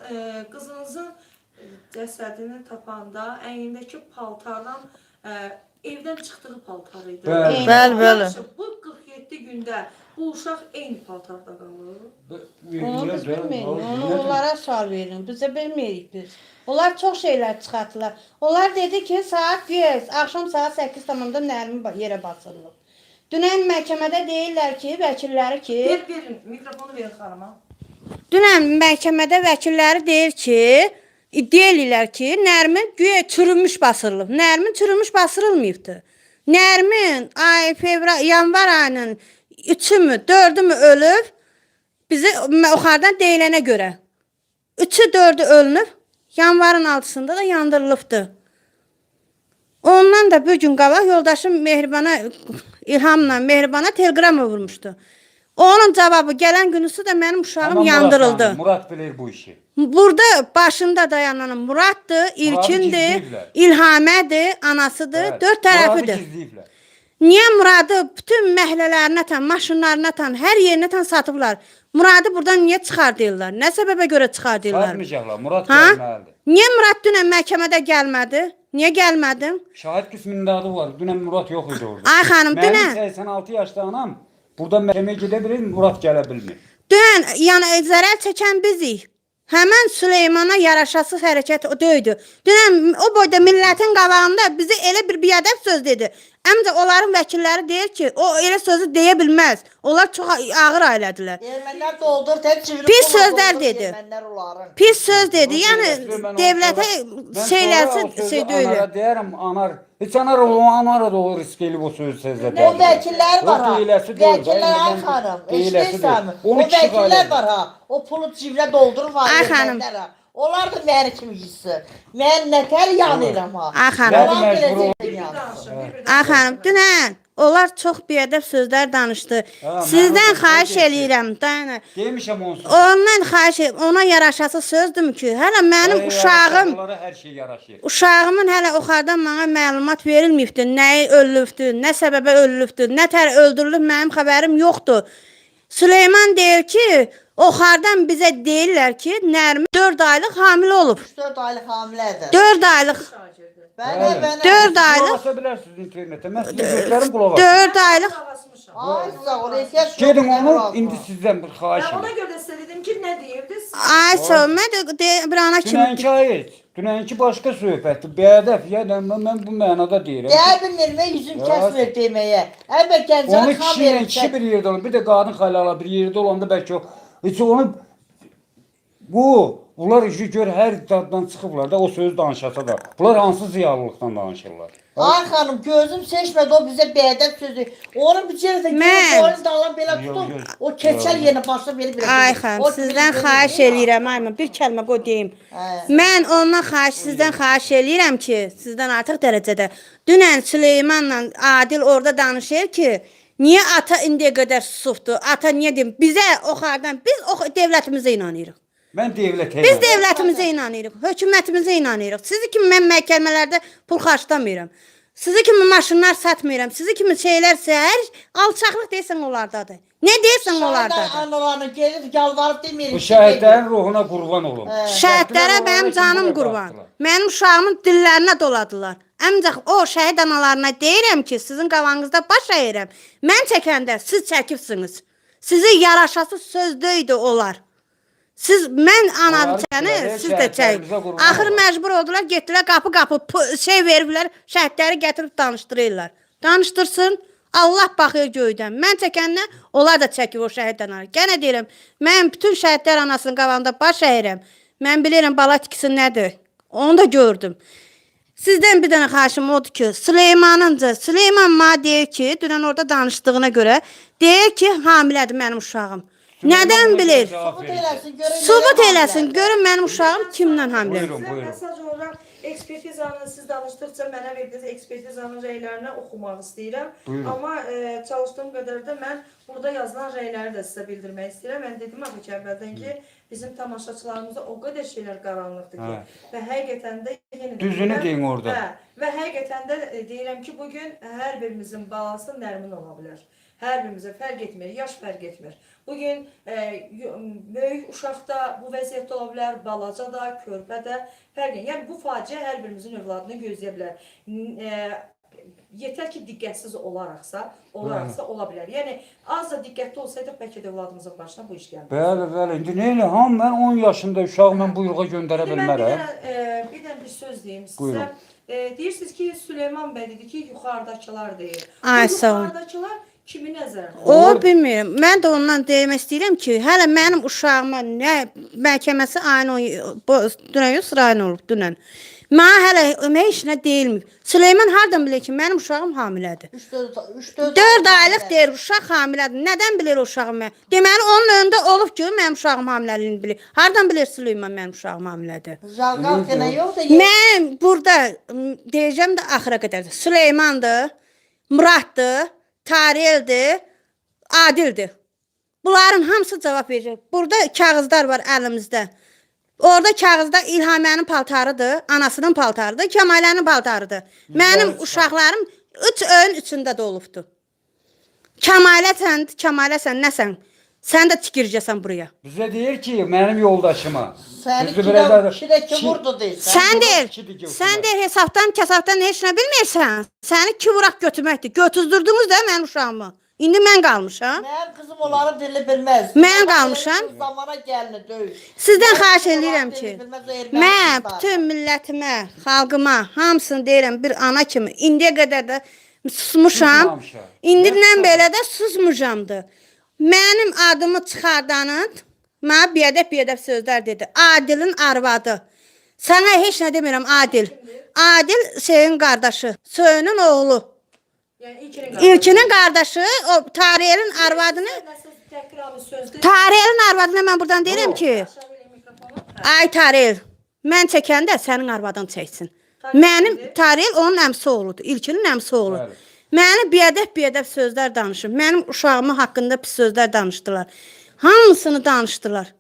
qızınızın cəsədini tapanda əynindəki paltardan evdən çıxdığı paltar idi. Bəli. Bəli. Yaxşı, bu 47 gündə bu uşaq eyni paltarda qalır. Onu biz bilmirik. Onu onlara sual verin. Biz də bilmirik biz. Onlar çox şeylər çıxartdılar. Onlar dedi ki, saat 100, axşam saat 8 tamamda Nərmin yerə basılıb. Dünən məhkəmədə deyirlər ki, vəkilləri ki, Verin, mikrofonu verin xanıma. dünən məhkəmədə vəkilləri deyir ki, iddia eləyirlər ki, Nərmin güya çürümüş basırılıb. Nərmin çürümüş basırılmayıbdı. Nərmin yanvar ayının 3-ü mü, 4-ü mü ölüb? Bizi yuxarıdan deyilənə görə. 3-ü 4-ü ölünüb, yanvarın 6-sında da yandırılıbdı. Ondan da bu gün qabaq yoldaşım İlhamla Mehribana telegram vurmuşdu. Onun cavabı gələn günüsü də mənim uşağım yandırıldı. Murad bilir bu işi. Burada başında dayanan Muraddır, İlkindir, gizləyiblər. İlhamədir, anasıdır, Evet, dörd Muradı tərəfidir. gizləyiblər. Niyə Muradı bütün məhlələrinə tan, maşınlarına tan, hər yerinə tan satıblar? Muradı buradan niyə çıxardırlar? Nə səbəbə görə çıxardırlar? Saymayacaqlar. Murad Ha? gəlməlidir. Niyə Murad dünən məhkəmədə gəlmədi? Niyə gəlmədin? Şahid qismində adı var. Dünən Murad yox idi orada. Ay xanım, Mənim dünən 86 yaşlı anam buradan məhkəməyə gedə bilir, Murad gələ bilmir. Dünən yəni zərər çəkən bizik. Həmən Süleymana yaraşasız hərəkət o döydü. Dünən o boyda millətin qabağında bizi elə bir biədəb söz dedi. Əmcə onların vəkilləri deyir ki, o elə sözü deyə bilməz. Onlar çox ağır ailədilər. Ermənlər doldur, tək çevirib. Pis sözlər dedi. Ermənlər onların. Pis söz dedi. Yəni Mən devlətə sonra- şeylərsi mən sonra o şey sözü deyil. Anara deyərəm, anar. Heç anar da o risk elib o sözü sözlə O deyir. vəkillər var ha. Deyiləsi deyil. Vəkillər ay xanım. Deyiləsi Eşidirsən? deyil. O 12 kişi vəkillər qayda. var ha. O pulu ciblə doldurur var. Ay xanım. ermənilər ha. Onlar da məni kimi hissi. Mən nətər yanıram ha. Ay xanım. Nədir Onlar məcbur gələcəkdən Bir yansın. danışın, bir Ay xanım, dünən onlar çox biədəb sözlər danışdı. Ha, Sizdən mən xahiş o- eləyirəm, dayanın. Demişəm onsuz. Ondan xahiş edirəm, ona yaraşası sözdür ki, hələ mənim uşağım, Onlara hər şey yaraşır. uşağımın hələ oxardan mənə məlumat verilməyibdi. Nəyi ölübdü, nə səbəbə ölübdü, nə tər öldürülüb mənim xəbərim yoxdur. Süleyman deyir ki, oxardan bizə deyirlər ki, Nərmin 4 aylıq hamilə olub. 4 aylıq hamilədir. 4 aylıq, şagirdi. Mənə. 4 aylıq, Basa bilərsiniz internetə. Mən sizin sözlərim qulaq asın. 4 aylıq. Havasmışam. Ay sağ ol, ehtiyac yox. Gedin mənə onu razı indi ol. sizdən bir xahiş Ben ona edirəm. göre de size dedim ki ne diyevdiniz? Ay, sövmə bir ana kimi. Dünənki ayet, dünənki başqa söhbətdir. Bədəf, yəni mən bu mənada deyirəm. Deyə bilmirmə yüzüm kəsmir deməyə. Əvvəl Onu gəncəni kişi xam ilə verir. kişi bir yerdə olur. Bir də qadın xalala bir yerdə olanda bəlkə o heç onu bunlar işi gör hər daddan çıxıblar da o söz danışasa da. Bunlar hansı ziyalılıqdan danışırlar? Ay xanım gözüm seçmədi o bizə bədəb sözü. Onun bir yerdə Mən- boyun dalan belə tutum. Yox, yox. O keçəl yenə başa belə. Ay xanım, sizdən xahiş eləyirəm, ayma bir kəlmə qoy deyim. Mən ondan sizdən xahiş eləyirəm ki, sizdən artıq dərəcədə. Dünən Süleymanla Adil orada danışır ki, niyə ata indiyə qədər susubdu? Ata niyə deyim? Bizə oxardan biz dövlətimizə inanırıq. Mən devlətə Biz dövlətimizə inanırıq, hökumətimizə inanırıq. Sizi kimi mən məhkəmələrdə pul xərclamıram. Sizi kimi maşınlar satmıram. Sizi kimi şeylər hər alçaqlıq deyirsən onlardadır. Nə deyirsən onlardadır? Analarını gelib yalvarıb deməyirik. Bu şəhidlərin ruhuna qurban olum. Şəhidlərə mənim canım qurban. Mənim uşağımın dillərinə doladılar. Ancaq o şəhid analarına deyirəm ki, sizin qavanınızda baş əyirəm. Mən çəkəndə siz çəkibsiniz. Sizi yaraşası söz deydi onlar. Siz mən anam səni, siz də çək. Axır məcbur oldular, getdilər qapı şey veriblər, şəhidləri gətirib danışdırırlar. Danışdırsın. Allah baxır göydən. Mən çəkəndə onlar da çəkib o şəhid analar. Gənə deyirəm, mən bütün şəhidlər anasının qabağında baş əyirəm. Mən bilirəm bala tikisi nədir. Onu da gördüm. Sizdən bir dənə xahişim odur ki, Süleyman mənə deyir ki, dünən orada danışdığına görə, deyir ki, hamilədir mənim uşağım. Nədən bilir? Subut eləsin, görün. Subut eləsin, görün mənim uşağım kimlə hamilədir. Buyurun, buyurun. Mesaj olarak ekspertizanı siz danışdıqca mənə verdiyiniz ekspertizanın rəylərini oxumaq istəyirəm. Buyurun. Amma çalışdığım qədər də mən burada yazılan rəyləri də sizə bildirmək istəyirəm. Mən dedim axı ki, əvvəldən ki, bizim tamaşaçılarımıza o qədər şeylər qaranlıqdır ki, və həqiqətən də yenə də Düzünü deyirəm, deyin orada. Və həqiqətən də deyirəm ki, bugün hər birimizin balası Nərmin ola bilər. Hər birimizə fərq etmir, yaş fərq etmir. Bugün böyük uşaq da bu vəziyyətdə ola bilər, balaca da, körpə də fərq etmir. Yəni bu faciə hər birimizin övladını gözləyə bilər. Yetər ki, diqqətsiz olaraqsa ola bilər. Yəni az da diqqətli olsaydıq bəlkə də övladımızın başına bu iş gəlməz. Bəli, bəli. İndi nə ham mən 10 yaşında uşağı mən buyruğa göndərə bilmərəm. Bir dənə bir söz deyim sizə. Buyurun. Deyirsiniz ki, Süleyman bəy dedi ki, yuxarıdakılar deyir. Ay, Bu sağ ol. yuxarıdakılar kimi nəzərdə? O bilmirəm. Mən də ondan demək istəyirəm ki, hələ mənim uşağıma nə məhkəməsi dünən sırayn olub dünən. Mənə hələ heç nə deyilmir. Süleyman hardan bilir ki, mənim uşağım hamilədir? 4 aylıq deyir, uşaq hamilədir. Nədən bilir o uşağım mən? Deməli, onun önündə olub ki, mənim uşağım hamiləliyini bilir. Hardan bilir Süleyman mənim uşağım hamilədir? Jalqal gene yox da. Mən burada deyəcəm də axıra qədər. Süleymandır, Muraddır, Tariyeldir, Adildir. Bunların hamısı cavab verəcək. Burada kağızlar var əlimizdə. Orada kağızda İlhamiyyənin paltarıdır, anasının paltarıdır, Kəmalənin paltarıdır. Mənim uşaqlarım 3 öyün içində də olubdur. Kəmaləsən, nəsən? Sən də tikirəcəksən buraya. Bizə deyir ki, mənim yoldaşıma. Səni Düzdür, biraz da- kidək vurdu deyirsən. Sən deyir, ikidir götürmək. sən deyir hesabdan, kasabdan heç nə bilmirsən. Səni iki vuraq götürməkdir. Götüzdürdünüz də mənim uşağımı. İndi mən qalmışam. Mənim qızım onların dilini bilməz. Mən qalmışam. Zamana gəlini döyür. Sizdən Mənim xahiş qızım edirəm onların ki, dilini bilməz, o erməni mən qızlardır. bütün millətimə, xalqıma, hamısını deyirəm bir ana kimi. İndiyə qədər də susmuşam. Susmamışam. İndindən belə də susmuşamdı. Mənim adımı çıxardanın mənə biədəb sözlər dedi. Adilin arvadı. Sənə heç nə demirəm Adil. Adil Şeyin qardaşı, Söyünün oğlu. Yəni ilkinin İlkinin qardaşı, o Tariyelin arvadını, təkrarlı sözdür. Tariyelin arvadını mən buradan deyirəm ki, ay Tariyel, mən çəkəndə sənin arvadın çəksin. Mənim Tariyel onun əmsi oğludur, İlkinin əmsi oğlu. Bəli. Məni biədəb sözlər danışır. Mənim uşağımı haqqında pis sözlər danışdılar. Hamısını danışdılar.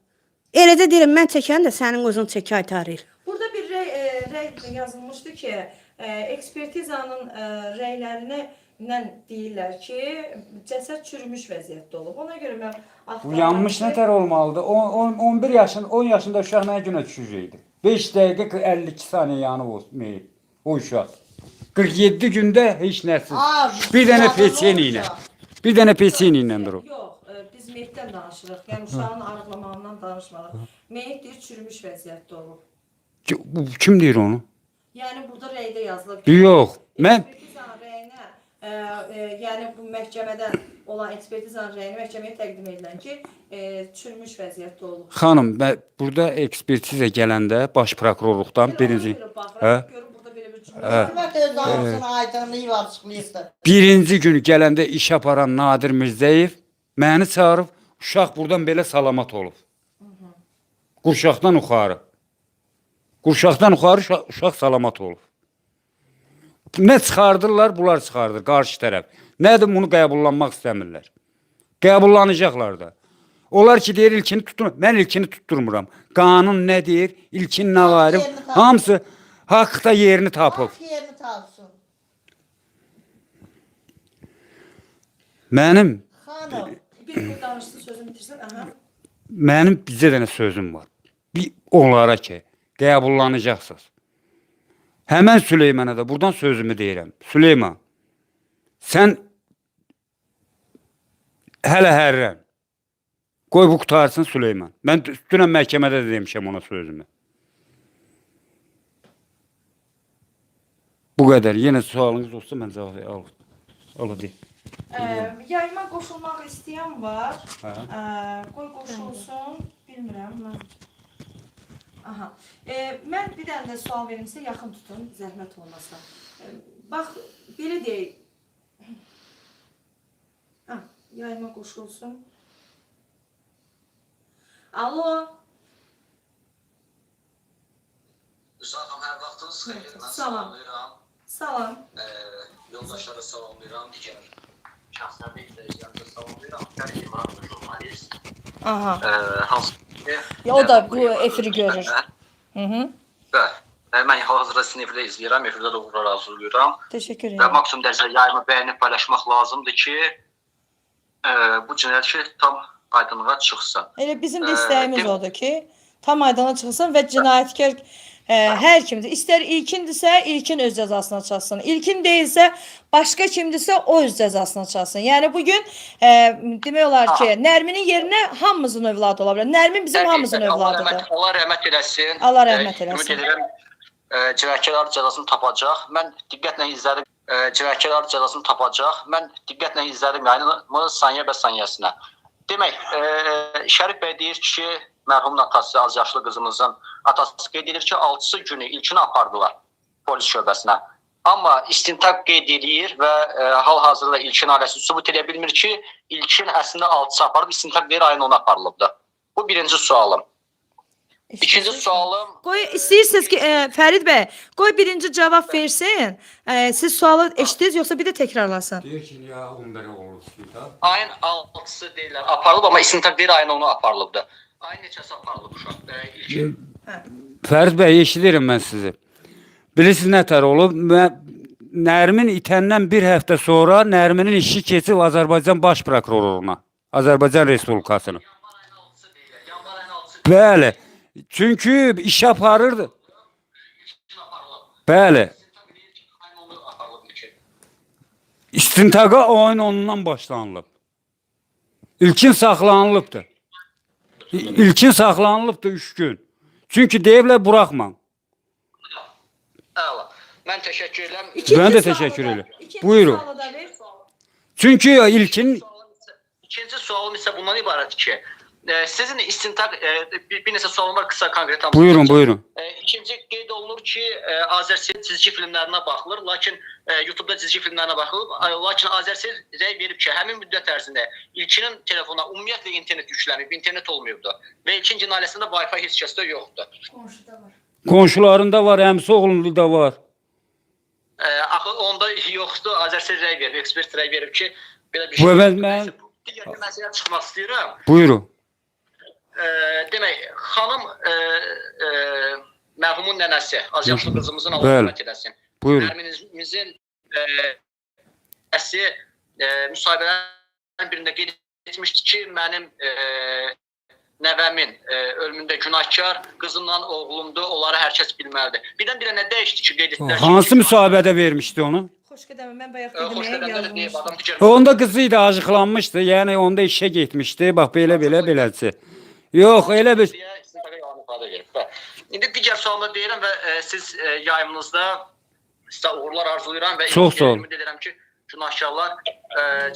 Eləcə deyirəm, mən çəkəndə sənin özün çək ay Tariyel. Burada bir rəy yazılmışdı ki, ekspertizanın rəylərini deyirlər ki, cəsəd çürümüş vəziyyətdə olub. Ona görə mən Bu yanmış nətər olmalıdır? 11 yaşında, 10 yaşında uşaq nə günə düşəcəkdi? 5 dəqiqə 52 saniyə yanıb olmayıb o uşaq. 47 gündə heç nəsiz. Bir dənə peçeni ilə. Bir dənə peçeni ilə durub. Yox, biz meyitdən danışırıq. Yəni uşağın arıqlamağından danışmırıq. Meyit deyir, çürümüş vəziyyətdə olub. Kim deyir onu? Yəni burada rəydə yazılıb. Yox, mən Ekspertizanın rəyinə, yəni bu məhkəmədən olan ekspertizanın rəyini məhkəməyə təqdim edilən ki, çürümüş vəziyyətdə olub. xanım, burada ekspertiza gələndə baş prokurorluqdan birinci Görün burada belə bir cümlə. Hökumət öz ağzını aydınlıq açıqlayıbdır. birinci gün gələndə iş aparan Nadir Mirzəyev məni çağırıb, uşaq buradan belə salamat olub. Qurşaqdan yuxarı. Qurşaqdan yuxarı uşaq salamat olub. Nə çıxardırlar, bunlar çıxardır, qarşı tərəf. Nədir, bunu qəbullanmaq istəmirlər. Qəbullanacaqlar da. Onlar ki, deyir, ilkini tutun. Mən ilkini tutturmuram. Qanun nə deyir, ilkin nə ayrım, hamısı haqda yerini tapıb. Hak yerini tapsın. Mənim Xanım, Bir danışsın sözünü bitirsin. Aha. Mənim bizə dənə sözüm var. Bir onlara ki, qəbullanacaqsınız. Həmən Süleymana da buradan sözümü deyirəm. Süleyman, sən hələ hərrən. Qoy bu qutarsın Süleyman. Mən dünən məhkəmədə də demişəm ona sözümü. Bu qədər. Yenə sualınız olsa mən cavab alacağam. Yayıma qoşulmaq istəyən var. Hə. Qoy qoşulsun. Bilmirəm. Aha. Mən bir dənə də sual verim sizə, yaxın tutun, zəhmət olmasa. Bax, belə deyək. Yayıma qoşulsun. Alo. Salam, hər vaxtınız xeyir. Mən Salam. salamlayıram. Salam. Yoldaşları salamlayıram. Digər şəxslərdə izləyicilərdə salamlayıram. Təbii ki, maraqlı jurnalist. Aha. Hansı ki... Ya o da bu efiri görür. Hı-hı. Bəli. Mən hal-hazırda sizin efirdə izləyirəm. Efirdə də uğurlar arzulayıram. Teşekkür Və ederim. maksimum dərəcədə yayımı bəyənib paylaşmaq lazımdır ki, bu cinayət işi tam aydınlığa çıxsın. Elə bizim də istəyimiz odur ki, tam aydana çıxsın və cinayətkar hər kimdir. İstər ilkindirsə, ilkin öz cəzasına çatsın. İlkin deyilsə, başqa kimdirsə o öz cəzasına çatsın. Yəni bugün demək olar ki, Nərminin yerinə hamımızın övladı ola bilər. Nərmin bizim hamımızın övladıdır. Allah rəhmət eləsin. Allah rəhmət eləsin. Ümid edirəm cinayətkarlar cəzasını tapacaq. Mən diqqətlə izlədim. Cinayətkarlar cəzasını tapacaq. Mən diqqətlə izlədim yayını saniyə və saniyəsinə. Demək, Şərif bəy deyir ki, mərhumun atası, az yaşlı qızımızın atası qeyd edir ki, 6-sı günü ilkini apardılar polis şöbəsinə. Amma istintaq qeyd edir və hal-hazırda ilkin ailəsi sübut edə bilmir ki, ilkin əslində 6-sı aparıb, istintaq deyir ayın 10-u aparılıbdır. Bu birinci sualım. İkinci sualım... Qoy, istəyirsiniz ki, Fərid bəy, qoy birinci cavab versin. Siz sualı eşitdiniz, yoxsa bir də təkrarlasın? Deyir ki, ya 11 olur istintaq. Ayın 6-sı deyirlər aparılıb, amma istintaq deyir ayın 10-u aparılıbdır. Ayın neçəsi aparılıb uşaq? Fərid bəy, eşidirəm mən sizi. Bilirsiniz nətər olub? Nərmin itəndən bir həftə sonra Nərminin işi keçib Azərbaycan Baş Prokurorluğuna. Azərbaycan Respublikasının. Bəli. Çünki iş aparırdı. Bəli. İstintaqa ayın 10-dan başlanılıb. İlkin saxlanılıbdır. İlkin saxlanılıbdır 3 gün. Çünki deyiblər buraxma. Əla. Mən təşəkkür edirəm. Ben de teşekkür ederim. Buyurun. Çünkü ilkin... İkinci sualım isə bundan ibarət ki, sizin istintaq, bir neçə sualım var, qısa konkret. Buyurun. İkinci qeyd olunur ki, Azərsel cizgi filmlərinə baxılır, lakin YouTube'da cizgi filmlərinə baxılır, lakin Azərsel rəy verib ki, həmin müddət ərzində ilkinin telefona ümumiyyətlə internet yüklənib, internet olmayıbdır və ilkin cinayəsində Wi-Fi heç kəsdə yoxdur. Qonşularında var, əmsi oğlunda da var. Axı onda yoxdur, Azərsel rəy verib, ekspert rəy verib ki, belə bir şey. Bu əvvəl mən... Digər bir məsələyə çıxmaq istəyirəm. Buyurun. Demək, xanım mərhumun nənəsi, az yaşlı qızımızın Allah rəhmət eləsin. Buyurun. Nərminimizin nənəsi müsahibələrin birində qeyd etmişdi ki, mənim nəvəmin ölümündə günahkar qızımla oğlumdur, onları hər kəs bilməlidir. Birdən-birə nə dəyişdi ki, qeyd etdilər? Hansı müsahibədə vermişdi onu? Xoşqədəmə, mən bayaq Xoşqədəmdə də deyib adam digər. Onda qızı idi, acıqlanmışdı. Yəni onda işə getmişdi. Bax beləsi. Yox, elə bir... İndi digər sualımı deyirəm və siz yayımınızda sizə uğurlar arzulayıram və Çox sağ olun. ümid edirəm ki, günahkarlar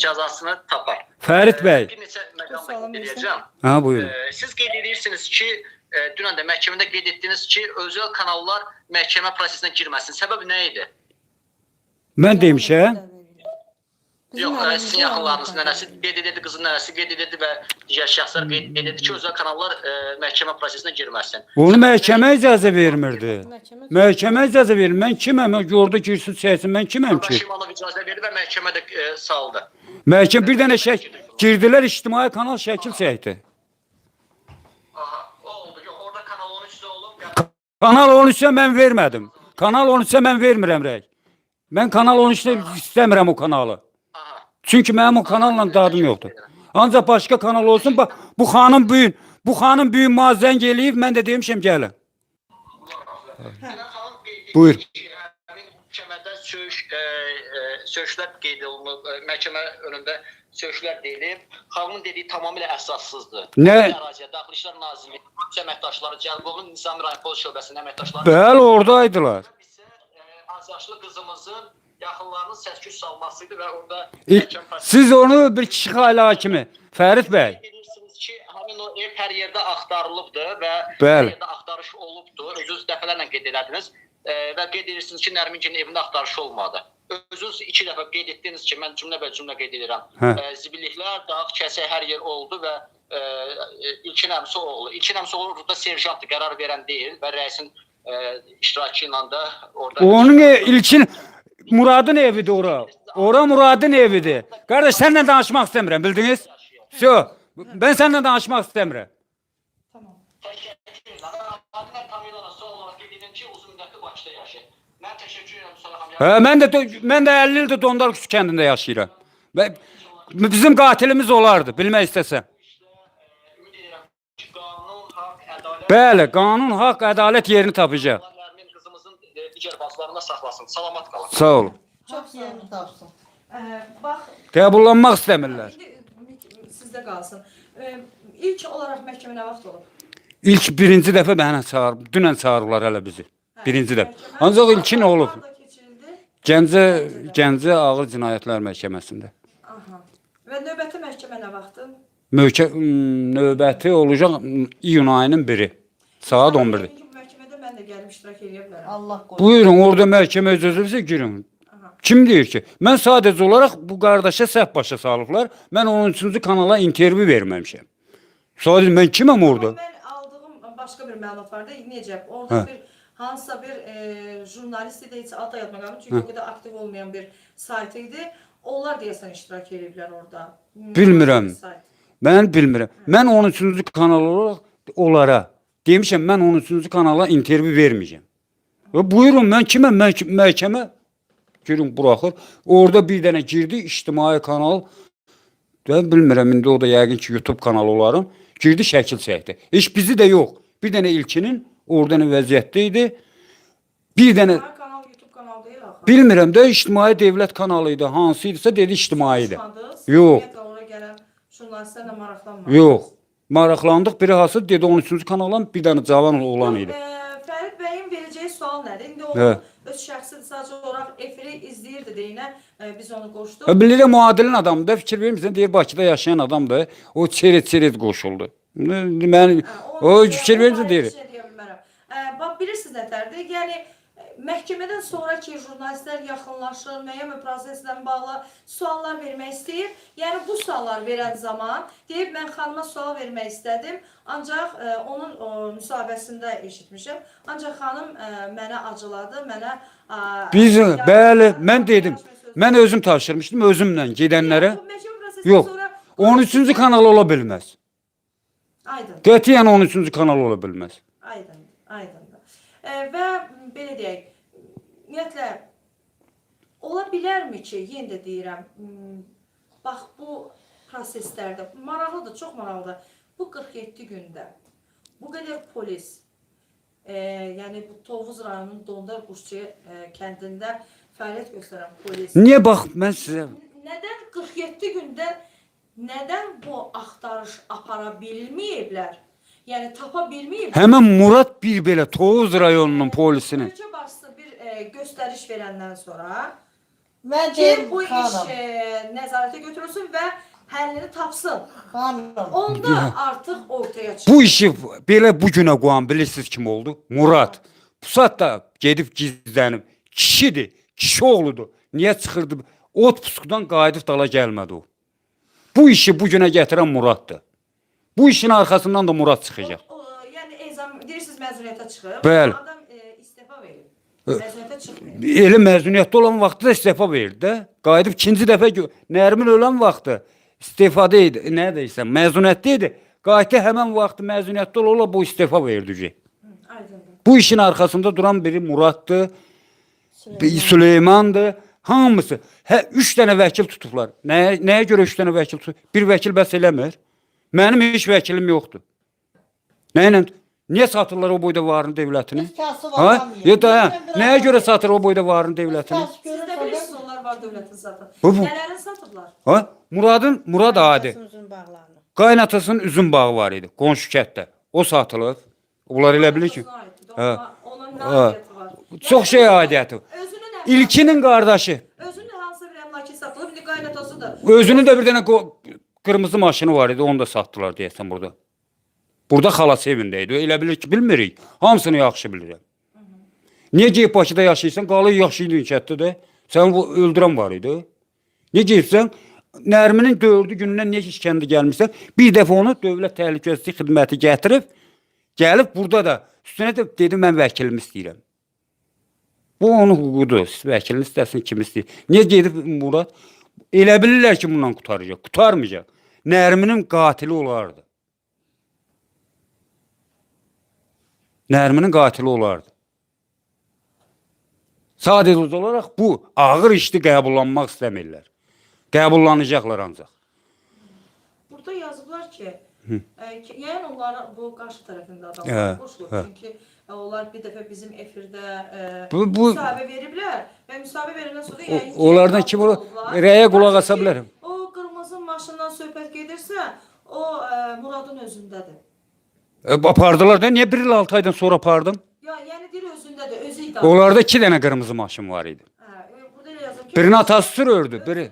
cəzasını tapar. Fərid bəy. Bir neçə məqam deyəcəm. Ha, buyurun. Siz qeyd edirsiniz ki, dünən də məhkəmədə qeyd etdiniz ki, özəl kanallar məhkəmə prosesinə girməsin. Səbəb nə idi? Mən demişəm. Yox, sizin yaxınlarınız nənəsi qeyd edirdi, qızın nənəsi qeyd edirdi və digər şəxslər qeyd edirdi ki, özəl kanallar məhkəmə prosesinə girməsin. Onu məhkəmə icazə vermirdi. Məhkəmə icazə verir. Mən kiməm? Orada girsin, çəksin. Mən kiməm ki? Şimanov icazə verdi və məhkəmə də saldı. Məhkəmə bir dənə girdilər, ictimai kanal şəkil çəkdi. Aha, o oldu. Yox, orada kanal 13-də olub. Kanal 13-ə mən vermədim. Kanal 13-ə mən vermirəm rəy. Mən kanal 13-də istəmirəm o kanalı. Çünki mənim o kanalla dadım yoxdur. Ancaq başqa kanal olsun. Bu xanım büyün mazəng eləyib, mən də demişəm gəlin. Buyur. Məhkəmədə söyüşlər qeyd olunub, məhkəmə önündə söyüşlər deyilib. Xanımın dediyi tamamilə əsassızdır. Nə? Əraziyə Daxili İşlər Nazirliyi, polis əməkdaşları, Cəlilqoğlu Nizami rayon polis şöbəsinin əməkdaşları. Bəli, oradaydılar. Az yaşlı qızımızın yaxınlarının səs-küy salmasıydı və orada Siz onu bir kişi xayla hakimi, Fərid bəy. Bilirsiniz ki, həmin o ev hər yerdə axtarılıbdır və Bəli. hər yerdə axtarış olubdur. Özünüz dəfələrlə qeyd elədiniz və qeyd edirsiniz ki, Nərmingilin evində axtarış olmadı. Özünüz 2 dəfə qeyd etdiniz ki, mən cümlə qeyd edirəm. Zibilliklər, dağ, kəsək hər yer oldu və İlkin Əmsoğlu. İlkin Əmsoğlu orada serjantdır, qərar verən deyil və rəisin iştirakı ilə də orada... Onun ilkin Muradın evidir ora. Ora Muradın evidir. Qardaş, səninlə danışmaq istəmirəm, bildiniz? Ben səninlə danışmaq istəmirəm. Adnan Kamilana son olaraq qeyd edirəm ki, uzun müddətli Bakıda yaşayır. Mən təşəkkür edirəm Sara xanım. Mən də 50 ildir Dondar Quş kəndində yaşayıram. Bizim qatilimiz olardı, bilmək istəsəm. Ümid edirəm ki, qanun, haqq, ədalət... Bəli, qanun, haqq, ədalət yerini tapacaq. Nərmin qızımızın digər bacılarına saxlasın. Salamat qalın. Sağ olun. Çox yerini tapsın. Bax, Qəbullanmaq istəmirlər. sizdə qalsın. İlk olaraq məhkəmə nə vaxt olub? İlk birinci dəfə mənə dünən çağırırlar hələ bizi. Birinci dəfə. Ancaq ilkin olub. Gəncə Ağır Cinayətlər Məhkəməsində. Aha. Və növbəti məhkəmə nə vaxtı? Növbəti olacaq iyun ayının 1-i. Saat 11-dir. Məhkəmədə mən də gəlib iştirak edə bilərəm. Allah qorusun. Buyurun, orada məhkəmə özünüzə girin. Kim deyir ki? Mən sadəcə olaraq bu qardaşa səhv başa salıblar. Mən 13-cü kanala intervyu verməmişəm. Sadəcə mən kiməm orada? Mən aldığım başqa bir məlumat var da, necə? Orada bir hansısa bir jurnalist idi, heç ad da yazmıram. Çünki o qədər aktiv olmayan bir sayt idi. Onlar deyəsən iştirak ediblər orada. Bilmirəm. Mən bilmirəm. Mən 13-cü kanal olaraq onlara demişəm, mən 13-cü kanala intervyu verməyəcəm. Buyurun, mən kiməm? Məhkəmə girin buraxır. Orada bir dənə girdi, ictimai kanal. Ben bilmirəm, indi o da yəqin ki, YouTube kanalı olarım. Girdi, şəkil çəkdi. Heç bizi də yox. Bir dənə ilkinin orada nə vəziyyətdə idi. Bir dənə... Kanal YouTube kanalı deyil axı. Bilmirəm də, ictimai devlət kanalı idi. Hansı idisə dedi ictimaidir. Yox. Oraya gələn jurnalistlərlə maraqlanmadı. Yox. Maraqlandıq. Biri hası dedi 13-cü kanaldan bir dənə cavan olan idi. Fərid bəyin verəcəyi sual nədir? İndi o öz şəxsi sadəcə olaraq efiri izləyirdi deyinə, biz onu qoşduq. Bilirəm, muadilin adamdır. Fikir vermirsən, deyir Bakıda yaşayan adamdır. O çeret qoşuldu. Mən o fikir vermirsən deyir. Bax, bilirsiniz nətərdir? Yəni, məhkəmədən sonraki jurnalistlər yaxınlaşır, müəyyən bir proseslə bağlı suallar vermək istəyir. Yəni, bu suallar verən zaman deyib, mən xanıma sual vermək istədim, ancaq onun müsahibəsində eşitmişəm. Ancaq xanım mənə acıladı, mənə... Bəli, mən dedim. Mən özüm tapşırmışdım, özümlə gedənlərə. Yox, 13-cü kanal ola bilməz. Aydın. Qətiyyən 13-cü kanal ola bilməz. Aydındır. Və belə deyək, ümumiyyətlə, ola bilərmi ki, yenə də deyirəm, bax bu proseslərdə, maraqlıdır, çox maraqlıdır, bu 47 gündə, bu qədər polis, yəni bu Tovuz rayonunun Dondar Quşçu kəndində fəaliyyət göstərən polis. Niyə bax, mən sizə... Nədən 47 gündə, nədən bu axtarış apara bilməyiblər? Yəni tapa bilməyib. Həmən Murad bir belə Tovuz rayonunun polisinin. Ölkə başçısı bir göstəriş verəndən sonra Məncə bu iş xanım. nəzarətə götürülsün və həllini tapsın. Xanım. Onda artıq ortaya çıxır. Bu işi belə bugünə qoyan bilirsiniz kim oldu? Murad. Pusat da gedib gizlənib. Kişidir, kişi oğludur. Niyə çıxırdı? Ot puskudan qayıdıb dala gəlmədi o. Bu işi bugünə gətirən Muraddır. Bu işin arxasından da Murad çıxacaq. Yəni ezam deyirsiniz məzuniyyətə çıxıb. Bəli. Adam istefa verib. Məzuniyyətə çıxmır. Elə məzuniyyətdə olan vaxtı da istefa verdi də. Qayıdıb ikinci dəfə Nərmin ölən vaxtı istifada idi. Nə deyirsən? Məzuniyyətdə idi. Qayıtdı həmən vaxtı məzuniyyətdə ola bu istefa verdi. Aydındır. Bu işin arxasında duran biri Muraddır. Süleymandır. Hamısı. 3 dənə vəkil tutublar. Nəyə görə 3 dənə vəkil tutub? Bir vəkil bəs eləmir. Mənim heç vəkilim yoxdur. Nəylə? Niyə satırlar o boyda varın devlətini? Nəyə görə satır o boyda varın devlətini? Siz də bilirsiniz onlar var dövlətin satır. Bu. Nələrin satıblar? Murad adi. Üzüm bağlarını. Qaynatasının üzüm bağı var idi. Qonşu kətdə. O satılır. Onlar elə bilir ki. Onun nə aidiyyəti var? Çox şey aidiyyəti. İlkinin qardaşı. Özünün hansı bir əmlaki satılıb, indi qaynatasıdır. Özünün də bir dənə qırmızı maşını var idi. Onu da satdılar deyəsən burada. Burada xalası evində idi. Elə bilir ki, bilmirik. Hamısını yaxşı bilirəm. Niyə gəlib Bakıda yaşayırsan? Qalı yaşaydın kətdə. Sən bu öldürən var idi. Niyə gəlibsən? Nərminin 4-cü günündən niyə İskəndə gəlmirsən? Bir dəfə onu Dövlət Təhlükəsizlik Xidməti gətirib, gəlib burada da üstünə də dedi mən vəkilimi istəyirəm. Bu onun hüququdur. Vəkilini istəsin, kim istəyir. Niyə gedib Murad? Elə bilirlər ki, bundan qutaracaq. Qutarmayacaq. Nərminin qatili olardı. Nərminin qatili olardı. Sadəcə olaraq bu ağır işdi qəbullanmaq istəmirlər. Qəbullanacaqlar ancaq. Burada yazıblar ki, yəni onlar bu qarşı tərəfində adamlar qoşulub. Çünki onlar bir dəfə bizim efirdə müsahibə veriblər və müsahibə verəndən sonra yəni onlardan kim olur? Rəyə qulaq asa bilərəm. O qırmızı maşından söhbət gedirsə, o Muradın özündədir. Apardılar da, niyə 1 il 6 aydan sonra apardın? Yəni deyir özündədir, özü iddia. Onlarda 2 dənə qırmızı maşın var idi. Burada elə yazıb ki, Birini atası sürürdü, biri.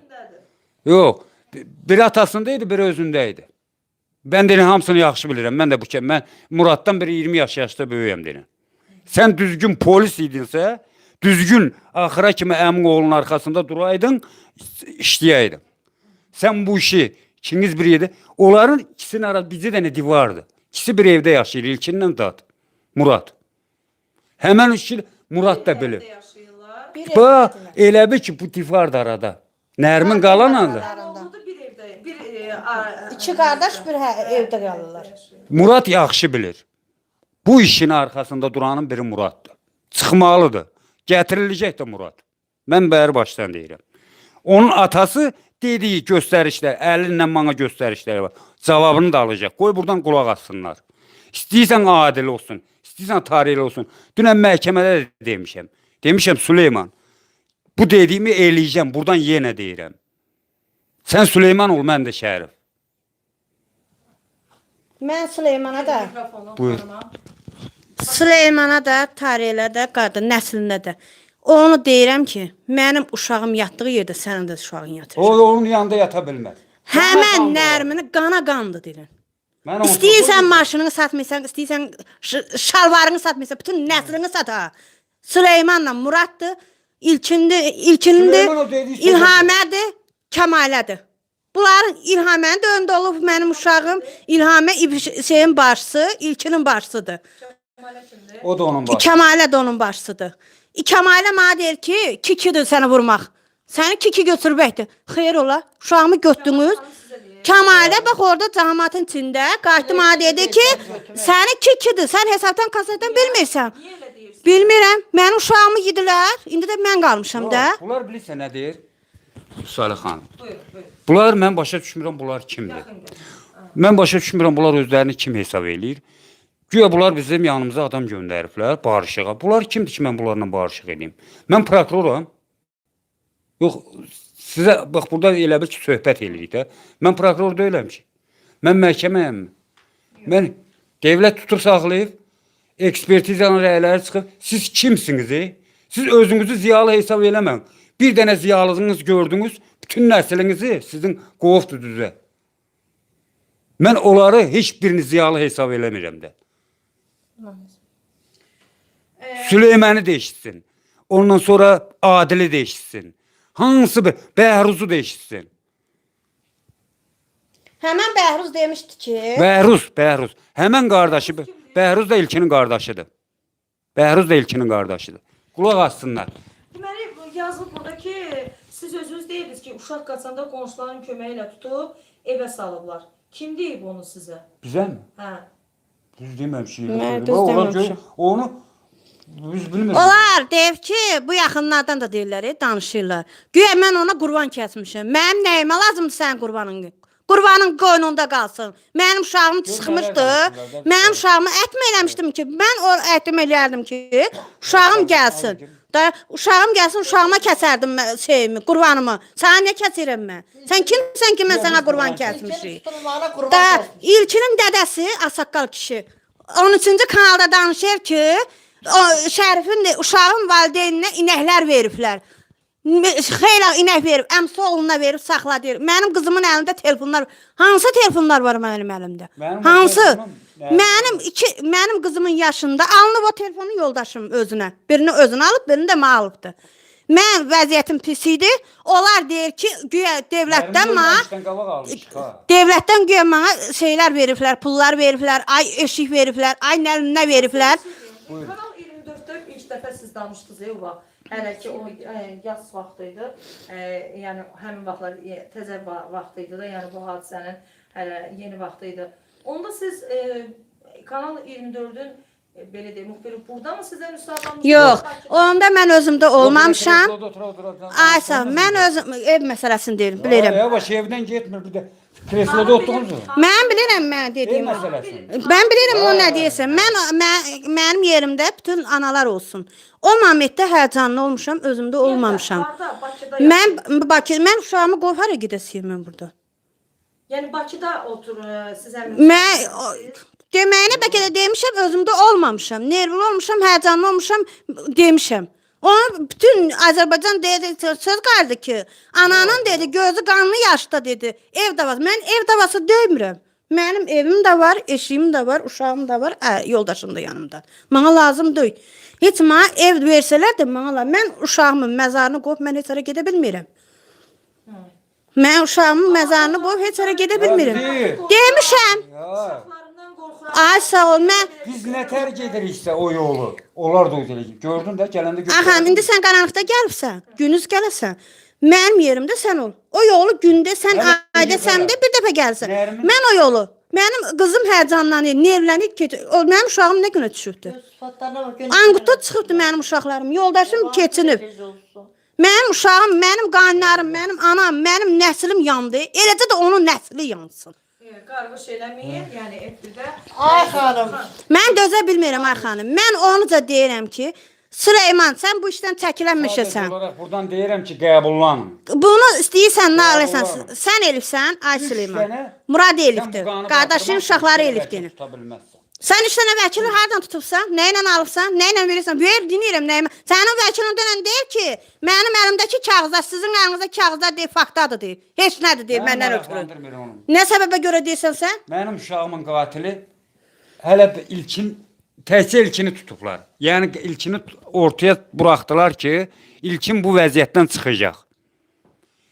Yox, biri atasında idi, biri özündə idi. Ben dedim hamısını yaxşı bilirəm. Mən də bu ki, mən Muraddan biri 20 yaşda böyüyəm dedim. Sən düzgün polis idinsə, düzgün axıra kimi əmin oğlunun arxasında duraydın, işləyəydin. Sən bu işi ikiniz bir yerdə, onların ikisinin arasında bizə dənə divardı. İkisi bir evdə yaşayır, İlkinlə Dad, Murad. Həmən işi Murad da bilir. Bax, elə bil ki, bu divar da arada. Nərmin qalan anda. İki qardaş bir evdə qalırlar. Murad yaxşı bilir. Bu işin arxasında duranın biri Muraddır. Çıxmalıdır. Gətiriləcək də Murad. Mən bəri başdan deyirəm. Onun atası dediyi göstərişlər, əlinlə bana göstərişləri var. Cavabını da alacaq. Qoy buradan qulaq assınlar. İstəyirsən adil olsun, istəyirsən tarihli olsun. Dünən məhkəmədə də demişəm. Demişəm Süleyman, bu dediyimi eləyəcəm, buradan yenə deyirəm. Sən Süleyman ol, mən də Şərif. Mən Süleymana da, Buyur. Süleymana da, tarihlə də, qadın nəslinə də. Onu deyirəm ki, mənim uşağım yatdığı yerdə sənin də uşağın yatır. O onun yanında yata bilməz. Həmən Nərmini qana qandı deyirəm. İstəyirsən maşınını satmaysan, istəyirsən şalvarını satmaysan, bütün nəslini sat ha. Süleymanla Muraddır, İlkindir, İlhamədir, Kəmalədir. Bunların İlhamənin də öndə olub mənim uşağım. İlhamə şeyin başçısı, İlkinin başçısıdır. O da onun başçısı. Kəmalə də onun başçısıdır. Kəmalə mənə deyir ki, kikidir səni vurmaq. Səni kiki götürməkdir. Xeyr ola, uşağımı götdünüz. Kəmalə bax orada cəmaatın içində qayıtdı mənə dedi ki, səni kikidir, sən hesabdan kasadan bilmirsən. Bilmirəm, mənim uşağımı yedilər, indi də mən qalmışam da. Bunlar bilirsə nə deyir? Salih xanım. Bunlar mən başa düşmürəm, bunlar kimdir? Mən başa düşmürəm, bunlar özlərini kim hesab eləyir? Güya bunlar bizim yanımıza adam göndəriblər, barışığa. Bunlar kimdir ki, mən bunlarla barışıq edeyim? Mən prokuroram. Yox, sizə, bax, burada elə bir ki, söhbət eləyirik də. Mən prokuror deyiləm ki. Mən məhkəməyəm. Mən devlət tutur saxlayıb, ekspertizanın rəyləri çıxıb, siz kimsiniz? Siz özünüzü ziyalı hesab eləmən. Bir dənə ziyalığınız gördünüz, bütün nəslinizi sizin qovubdur düzə. Mən onları heç birini ziyalı hesab eləmirəm də. Süleymanı değişsin. Ondan sonra Adili değişsin. Hansı bir Bəhruzu değişsin. Həmən Bəhruz demişdi ki, Bəhruz. Həmən qardaşı, Bəhruz da İlkinin qardaşıdır. Bəhruz da İlkinin qardaşıdır. Qulaq assınlar. Deməli, yazılıb burada ki, siz özünüz deyirsiniz ki, uşaq qaçanda qonşuların köməyi ilə tutub evə salıblar. Kim deyib onu sizə? Bizə mi? Hə. Düz deməmişik. Mən düz deməmişim. Onu biz bilmirik. onlar deyib ki, bu yaxınlardan da deyirlər, danışırlar. Güya mən ona qurban kəsmişəm. Mənim nəyimə lazımdır sənin qurbanın? Qurbanın qoynunda qalsın. Mənim uşağım çıxmışdı. Mənim uşağımı ətmə eləmişdim ki, mən o ətmə eləyərdim ki, uşağım gəlsin. Da uşağım gəlsin, uşağıma kəsərdim şeyimi, qurbanımı. Sənə nə kəsirəm mən? Sən kimsən ki, mən sənə qurban kəsmişik? Da İlkinin dədəsi Asaqqal kişi 13-cü kanalda danışır ki, o Şərifin uşağın valideyninə inəklər veriblər. Xeyla inək verib, əmsi oğluna verib saxla deyir. Mənim qızımın əlində telefonlar, hansı telefonlar var mənim əlimdə? Mənim o Hansı? telefonum nədir? Mənim qızımın yaşında alınıb o telefonu yoldaşım özünə. Birini özünə alıb, birini də mənə alıbdı. Mən vəziyyətim pis idi. Onlar deyir ki, güya dövlətdən Devlətdən güya mənə şeylər veriblər, pullar veriblər, ay eşik veriblər, ay nə veriblər. Kanal 24'te ilk dəfə siz danışdınız o vaxt. Hələ ki o yaz vaxtı idi. Yəni həmin vaxtlar təzə vaxt idi da, yəni bu hadisənin hələ yeni vaxtı idi. Onda siz Kanal 24'ün belə deyim, müxbiri burada mı sizə müsahibəniz? Yox, onda mən özümdə olmamışam. Aysa, mən özüm ev məsələsini deyirəm, bilirəm. Yavaş evdən getmir bir də. Kresloda oturduğunuz mu? Mən bilirəm mən dediyim. Mən bilirəm o nə deyirsən. Mənim yerimdə bütün analar olsun. O momentdə həyəcanlı olmuşam, özümdə olmamışam. Mən uşağımı qovara gedəsiyəm mən burada. Yəni Bakıda oturur sizə Deməyinə bəlkə də demişəm, özümdə olmamışam. Nervli olmuşam, həyəcanlı olmuşam, demişəm. Onu bütün Azərbaycan dedi, söz qaldı ki, ananın dedi, gözü qanlı yaşda dedi, ev davası. Mən ev davası döymürəm. Mənim evim də var, eşiyim də var, uşağım da var, yoldaşım da yanımda. Mənə lazım deyil. Heç mənə ev versələr də mənə lazım. Mən uşağımın məzarını qoyub, mən heç ara gedə bilmirəm. Mən uşağımın məzarını qoyub, heç ara gedə bilmirəm. Demişəm. Ay sağ ol, Biz nətər gediriksə o yolu, onlar da ödəyir. Gördün də, gələndə gördün. Aha, indi sən qaranlıqda gəlibsən, gündüz gələsən. Mənim yerimdə sən ol. O yolu gündə sən ayda səndə bir dəfə gəlsən. Mən o yolu, mənim qızım həyəcanlanır, nervlənir ki, mənim uşağım nə günə düşübdü? Anqutda çıxıbdı mənim uşaqlarım, yoldaşım keçinib. Mənim uşağım, mənim qaynarım, mənim anam, mənim nəslim yandı. Eləcə də onun nəsli yansın. Qarğış eləməyir, yəni efirdə. Ay xanım. Mən dözə bilmirəm ay xanım. Mən onu da deyirəm ki, Süleyman, sən bu işdən çəkilənmişsən. Buradan deyirəm ki, qəbullanın. Bunu istəyirsən, nə alırsan? Sən elifsən, ay Süleyman. Murad elifdir. Qardaşın uşaqları elifdir. Sən 3 dənə vəkili hardan tutubsan? Nə ilə alıbsan? Nə ilə verirsən? Ver, dinləyirəm nəyimə. Sənin vəkilin dönən deyir ki, mənim əlimdəki kağızlar, sizin əlinizdə kağızlar deyil, faktadır deyir. Heç nədir deyir, məndən ötürü. Nə səbəbə görə deyirsən sən? Mənim uşağımın qatili hələ təkcə ilkini tutublar. Yəni ilkini ortaya buraxdılar ki, ilkin bu vəziyyətdən çıxacaq.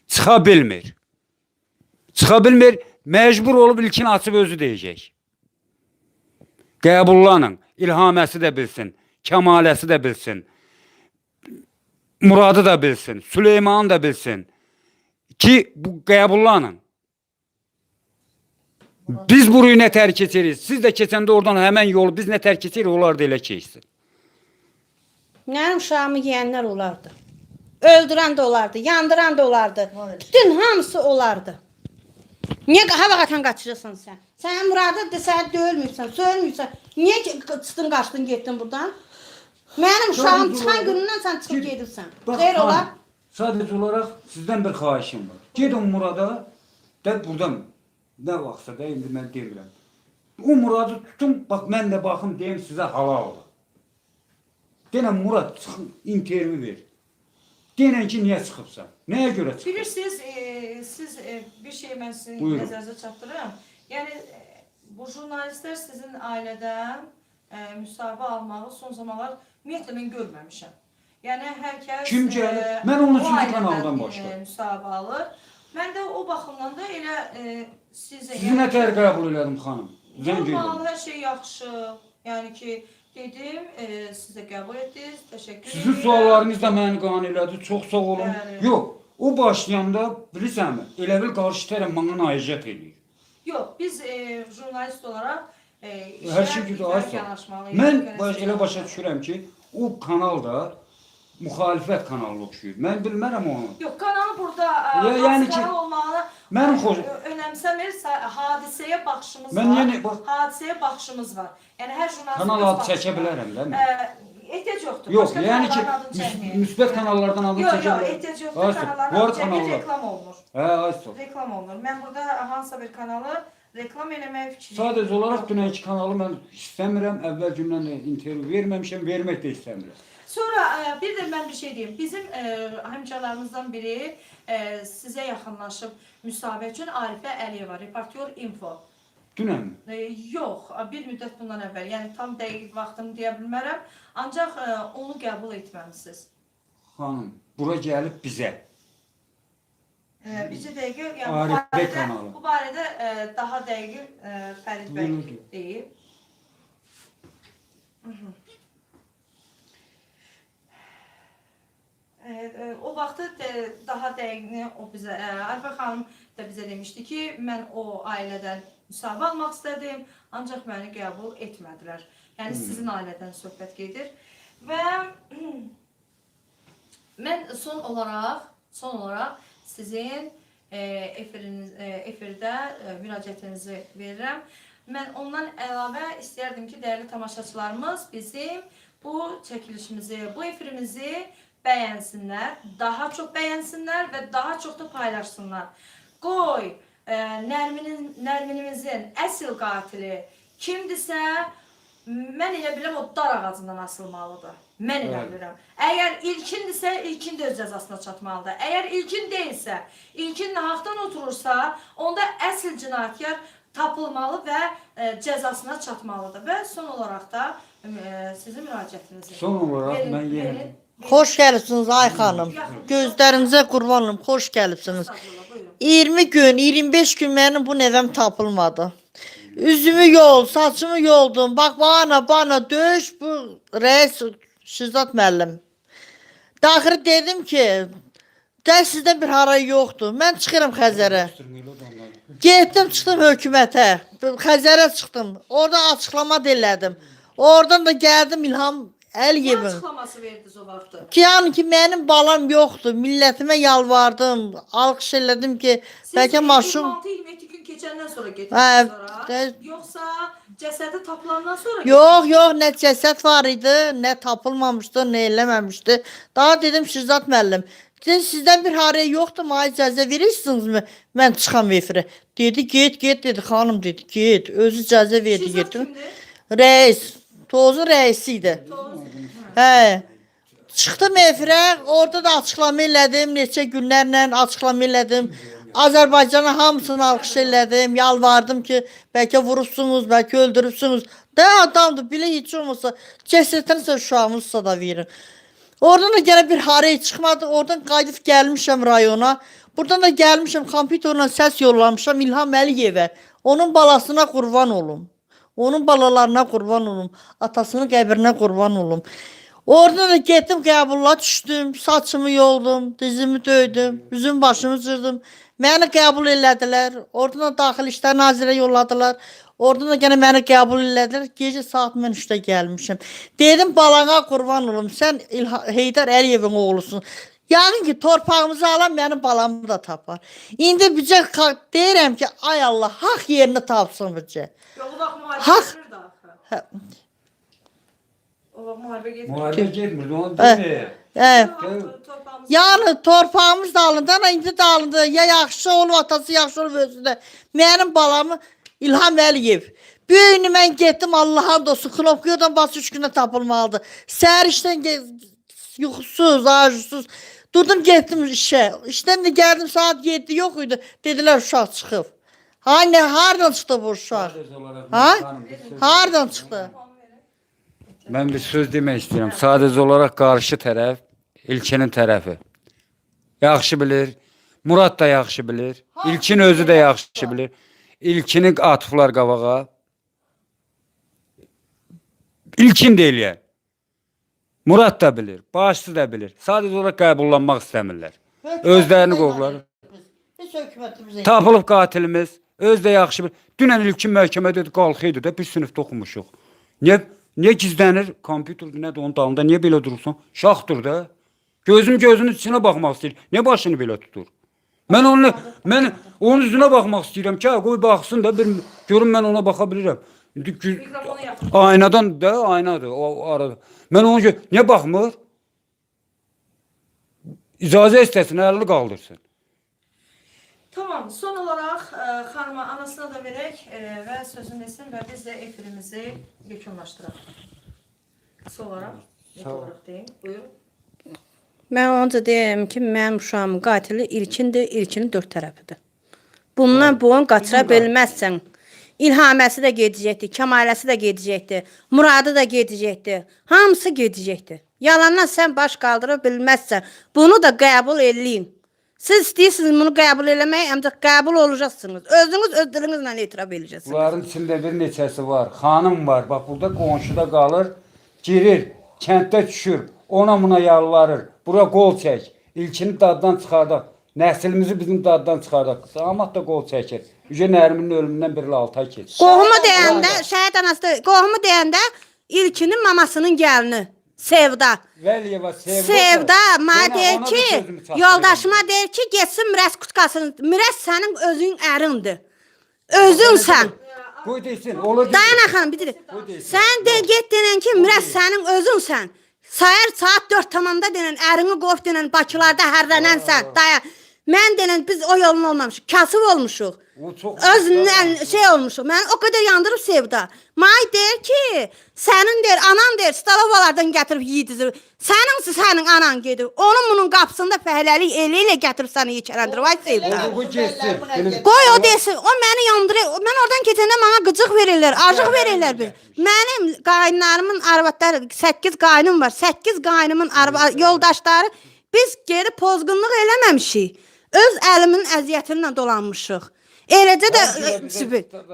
Çıxa bilmir. Çıxa bilmir, məcbur olub ilkini açıb özü deyəcək. Qəbullanın, İlhaməsi də bilsin, Kəmaləsi də bilsin, Muradı da bilsin, Süleymanı da bilsin ki, bu qəbullanın. Biz burayı nə tərk keçirik, siz də keçəndə oradan həmən yolu biz nə tərk keçirik, onlar da elə keçsin. Mənim uşağımı yeyənlər olardı. Öldürən də olardı, yandıran da olardı. Bütün hamısı olardı. Niyə havaqatan qaçırırsan sən? Sən Muradı sən döyülmürsən, söylmürsən. Niyə çıxdın, qaçdın, getdin buradan? Mənim uşağım çıxan günündən sən çıxıb gedirsən. Xeyr olar. Sadəcə olaraq sizdən bir xahişim var. Gedin Murada, də buradan nə vaxtsa da indi mən demirəm. O Muradı tutun, bax mən də baxım deyim sizə halal olur. Denən Murad çıxın, intervyu ver. Denən ki, niyə çıxıbsan? Nəyə görə çıxıbsan? Bilirsiniz, siz bir şey mən sizin nəzərinizə çatdırıram. Yəni, bu jurnalistlər sizin ailədən müsahibə almağı son zamanlar ümumiyyətlə mən görməmişəm. Yəni, hər kəs Kim gəlir? Mən onun üçün kanaldan bu başqa. ailədən müsahibə alır. Mən də o baxımdan da elə sizə... Sizi nə tər qəbul elədim xanım? Normal, hər şey yaxşı. Yəni ki, dedim, siz də qəbul etdiniz, təşəkkür edirəm. Sizin suallarınız da məni qane elədi, çox sağ olun. Yox, o başlayanda bilirsənmi, elə bil qarşı tərəf mənə naicət edir. Yox, biz jurnalist olaraq Hər şey güzel. Mən elə başa düşürəm ki, o kanal da müxalifət kanalı oxşuyur. Mən bilmərəm onu. Yox, kanal burada yəni ki, olmağını önəmsəmir, hadisəyə baxışımız var. Hadisəyə baxışımız var. Yəni hər jurnalist kanal adı çəkə bilərəm də mən. Ehtiyac yoxdur. Yox, yəni ki, müsbət kanallardan adını çəkə bilərəm. Yox, ehtiyac yoxdur. Kanallardan çəkir, reklam olunur. Ayso. Reklam olunur. Mən burada hansısa bir kanalı reklam eləməyə fikirliyim. Sadəcə olaraq dünənki kanalı mən istəmirəm. Əvvəl gündən intervyu verməmişəm, vermək də istəmirəm. Sonra bir də mən bir şey deyim. Bizim həmkarlarımızdan biri sizə yaxınlaşıb müsahibə üçün Arifə Əliyeva, Reportyor Info. Dünən Yox, bir müddət bundan əvvəl, yəni tam dəqiq vaxtını deyə bilmərəm, ancaq onu qəbul etməmisiniz. xanım bura gəlib bizə. Bircə dəqiqə, Arif bəy yəni kanalı. bu barədə daha dəqiq Fərid bəy Buyurun. deyib. O vaxtı daha dəqiqini o bizə, Arifə xanım da bizə demişdi ki, mən o ailədən müsahibə almaq istədim, ancaq məni qəbul etmədilər. Yəni sizin ailədən söhbət gedir. Və mən son olaraq sizin efirdə müraciətinizi verirəm. Mən ondan əlavə istəyərdim ki, dəyərli tamaşaçılarımız bizim bu çəkilişimizi, bu efirimizi bəyənsinlər, daha çox bəyənsinlər və daha çox da paylaşsınlar. Qoy Nərminimizin əsl qatili kimdirsə, mən elə biləm o dar ağacından asılmalıdır. Mən elə bilirəm. Əgər ilkindirsə, ilkin də öz cəzasına çatmalıdır. Əgər ilkin deyilsə, ilkin nahaqdan oturursa, onda əsl cinayətkar tapılmalı və cəzasına çatmalıdır. Və son olaraq da sizin müraciətinizi. Son olaraq mən yenə Xoş gəlibsiniz ay xanım. Gözlərinizə qurban olum, xoş gəlibsiniz. 20 gün, 25 gün mənim bu nəvəm tapılmadı. Üzümü yol, saçımı yoldum. Bax, bana döş, bu rəis Şirzad müəllim. Daxırı dedim ki, gəl sizdən bir haray yoxdur. Mən çıxıram Xəzərə. Getdim, çıxdım hökumətə. Xəzərə çıxdım. Orada açıqlama elədim. Oradan da gəldim İlham Əliyevin. Nə açıqlaması verdiniz o vaxtı? Yəni ki, mənim balam yoxdur. Millətimə yalvardım. Alqış elədim ki, bəlkə maşın... 26-27 gün keçəndən sonra getmişsiniz ora? Yoxsa cəsədi tapılandan sonra? Yox, nə cəsəd var idi, nə tapılmamışdı, nə eləməmişdi. Daha dedim Şirzad müəllim, sizdən bir hariyə yoxdur, mənə icazə verirsinizmi? Mən çıxam efirə. Dedi, get dedi, xanım dedi, get. Özü icazə verdi, Şirzad getdim. kimdir? Reis, Tozun reisi idi. Hə. Çıxdım efirə, orada da açıqlama elədim, neçə günlərlə açıqlama elədim. Azərbaycana hamısını alqış elədim, yalvardım ki, bəlkə vurubsunuz, bəlkə öldürübsünüz. Da adamdır, bilə heç olmasa, cəsədinizə uşağınızsa da verin. Oradan da gələ bir haraya çıxmadı, oradan qayıdıb gəlmişəm rayona. Buradan da gəlmişəm, kompüterlə səs yollamışam İlham Əliyevə. Onun balasına qurban olum. Onun balalarına qurban olum. Atasının qəbrinə qurban olum. Oradan da getdim, qəbulla düşdüm, saçımı yoldum, dizimi döydüm, üzüm başımı cırdım. Məni qəbul elədilər. Oradan da Daxili İşlər Nazirə yolladılar. Oradan da gene məni qəbul elədilər. Gecə saat mən 3-də gəlmişəm. Dedim, balana qurban olum, sən Heydər Əliyevin oğlusun. Yəqin ki, torpağımızı alan mənim balamı da tapar. İndi bizə deyirəm ki, ay Allah, haq yerini tapsın bizə. Yox, o vaxt müharibə gedirdi axı. O vaxt müharibə gedirdi. müharibə getmirdi, onu demir. Torpağımız... Yəni torpağımız da alındı, ana indi də alındı. Ya yaxşı olub, atası yaxşı olub özü də. Mənim balamı İlham Əliyev. Böyünü mən getdim, Allah'a dostu, knopkadan bas 3 günə tapılmalıdır. Səhər işdən yuxusuz, acısız. Durdum, getdim işə. İşdən də gəldim, saat 7 yox idi. Dedilər, uşaq çıxıb. Hardan çıxdı bu uşaq? Ha? Hardan çıxdı? Mən bir söz demək istəyirəm. Sadəcə olaraq qarşı tərəf, İlkinin tərəfi. Yaxşı bilir. Murad da yaxşı bilir. İlkin özü də yaxşı bilir. İlkini atıblar qabağa. İlkin deyil yəni. Murad da bilir. Başçı da bilir. Sadəcə olaraq qəbullanmaq istəmirlər. Özlərini qovlar. Biz hökumətimiz Tapılıb qatilimiz. Öz də yaxşı bilir. Dünən İlkin məhkəmədə qalxıydı da bir sinifdə oxumuşuq. Niyə gizlənir? Kompüterdir, nədir onun dalında? Niyə belə durursan? Şaxdır da. Gözünün içinə baxmaq istəyir. Niyə başını belə tutur? Mən onun üzünə baxmaq istəyirəm ki, qoy baxsın da, görüm mən ona baxa bilirəm. Mikrofonu yaxın. Aynadan da, aynadır o arada. Mən ona görə, niyə baxmır? İcazə istəsin, əlini qaldırsın. Tamam, son olaraq xanıma, anasına da verək və sözünü desin və biz də efirimizi yekunlaşdıraq. Son olaraq. Mən onca deyirəm ki, mənim uşağımın qatili İlkindir, İlkinin dörd tərəfidir. Bundan boyun qaçıra bilməzsən. İlhaməsi də gedəcəkdir, Kəmaləsi də gedəcəkdir, Muradı da gedəcəkdir. Hamısı gedəcəkdir. Yalandan sən baş qaldıra bilməzsən. Bunu da qəbul eləyin. Siz istəyirsiniz bunu qəbul eləməyi, ancaq qəbul olacaqsınız. Özünüz öz dilinizlə etiraf edəcəksiniz. Bunların içində bir neçəsi var. Xanım var. Bax burada qonşuda qalır. Girir, kənddə düşür. Ona buna yalvarır. Bura qol çək. İlkini daddan çıxardaq. Nəsilimizi bizim daddan çıxardaq. Samat da qol çəkir. Ücə Nərminin ölümündən bir 6 ay keçir. Qohumu deyəndə, şəhid anası, qohumu deyəndə İlkinin mamasının gəlini Sevda. Vəliyeva Sevda mənə deyir ki, yoldaşıma deyir ki, getsin Mürəs kutkasını. Mürəs sənin özün ərindir. Özünsən. Qoy desin, olur. Dayana xanım, bitir. Sən de get denən ki, Mürəs sənin özünsən. Sayar saat 4 tamamda denən, ərini qov denən, Bakılarda hərlənənsən. Daya, mən denən, biz o yolun olmamışıq, kasıb olmuşuq. Özündən şey olmuşuq. Mən o qədər yandırıb Sevda. May deyir ki, sənin deyir, anan deyir, stalovalardan gətirib yiyidizir. Sənin anan gedib. Onun bunun qapısında fəhləlik elə gətirib səni yekələndir. Vay Sevda. Bu geçsin. Qoy o desin, o məni yandırır. Mən oradan keçəndə mənə qıcıq verirlər, acıq verirlər. Mənim qaynlarımın arvadları, 8 qaynım var. 8 qaynımın yoldaşları biz geri pozğunluq eləməmişik. Öz əlimin əziyyətinlə dolanmışıq. Eləcə də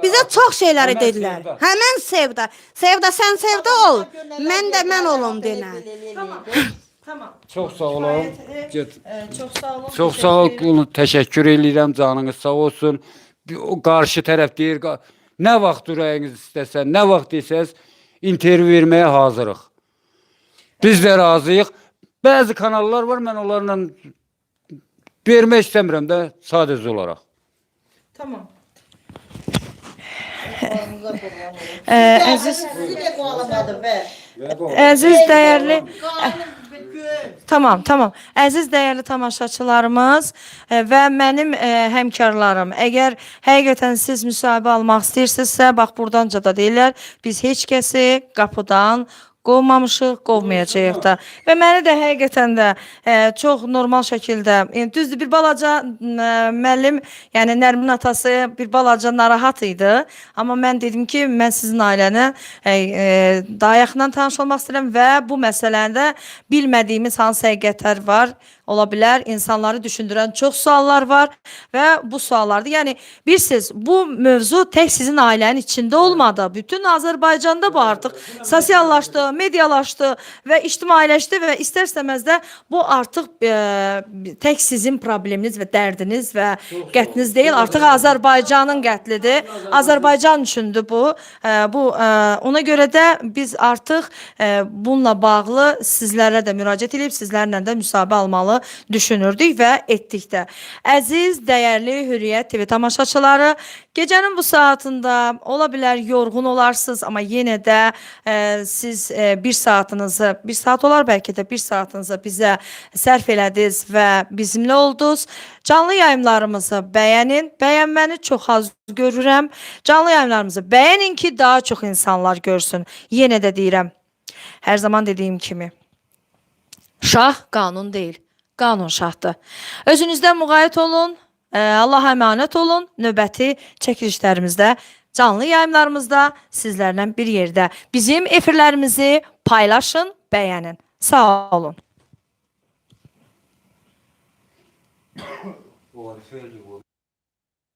bizə çox şeyləri dedilər. Həmən Sevda. Sevda sən Sevda ol. Mən də mən olum denən. Tamam. Çox sağ olun. Çox sağ olun. Çox sağ olun. Təşəkkür edirəm. Canınız sağ olsun. O qarşı tərəf deyir, nə vaxt ürəyiniz istəsən, nə vaxt desəz, intervyu verməyə hazırıq. Biz də razıyıq. Bəzi kanallar var, mən onlarla vermək istəmirəm də sadəcə olaraq. Tamam. Əziz dəyərli Tamam. Əziz dəyərli tamaşaçılarımız və mənim həmkarlarım, əgər həqiqətən siz müsahibə almaq istəyirsinizsə, bax burdanca da deyirlər, biz heç kəsi qapıdan qovmamışıq, qovmayacağıq da. Və məni də həqiqətən də çox normal şəkildə, düzdür, bir balaca müəllim, yəni Nərmin atası bir balaca narahat idi. Amma mən dedim ki, mən sizin ailəni daha yaxından tanış olmaq istəyirəm və bu məsələdə bilmədiyimiz hansı həqiqətlər var, ola bilər, insanları düşündürən çox suallar var və bu suallardır. Yəni, bilirsiniz, bu mövzu tək sizin ailənin içində olmadı. Bütün Azərbaycanda bu artıq sosiallaşdı, medialaşdı və ictimailəşdi və istər-istəməz də bu artıq tək sizin probleminiz və dərdiniz və qətliniz deyil, artıq Azərbaycanın qətlidir. Azərbaycan üçündür bu. Ona görə də biz artıq bununla bağlı sizlərə də müraciət edib, sizlərlə də müsahibə almalı düşünürdük və etdik də. Əziz, dəyərli Hürriyyət TV tamaşaçıları, gecənin bu saatında ola bilər yorğun olarsınız, amma yenə də siz bir saat olar bəlkə də bir saatınızı bizə sərf elədiniz və bizimlə oldunuz. Canlı yayımlarımızı bəyənin. Bəyənməni çox az görürəm. Canlı yayımlarımızı bəyənin ki, daha çox insanlar görsün. Yenə də deyirəm, hər zaman dediyim kimi, şah qanun deyil, qanun şahdır. Özünüzdən müğayət olun, Allaha əmanət olun. Növbəti çəkilişlərimizdə, canlı yayımlarımızda sizlərlə bir yerdə. Bizim efirlərimizi paylaşın, bəyənin. Sağ olun.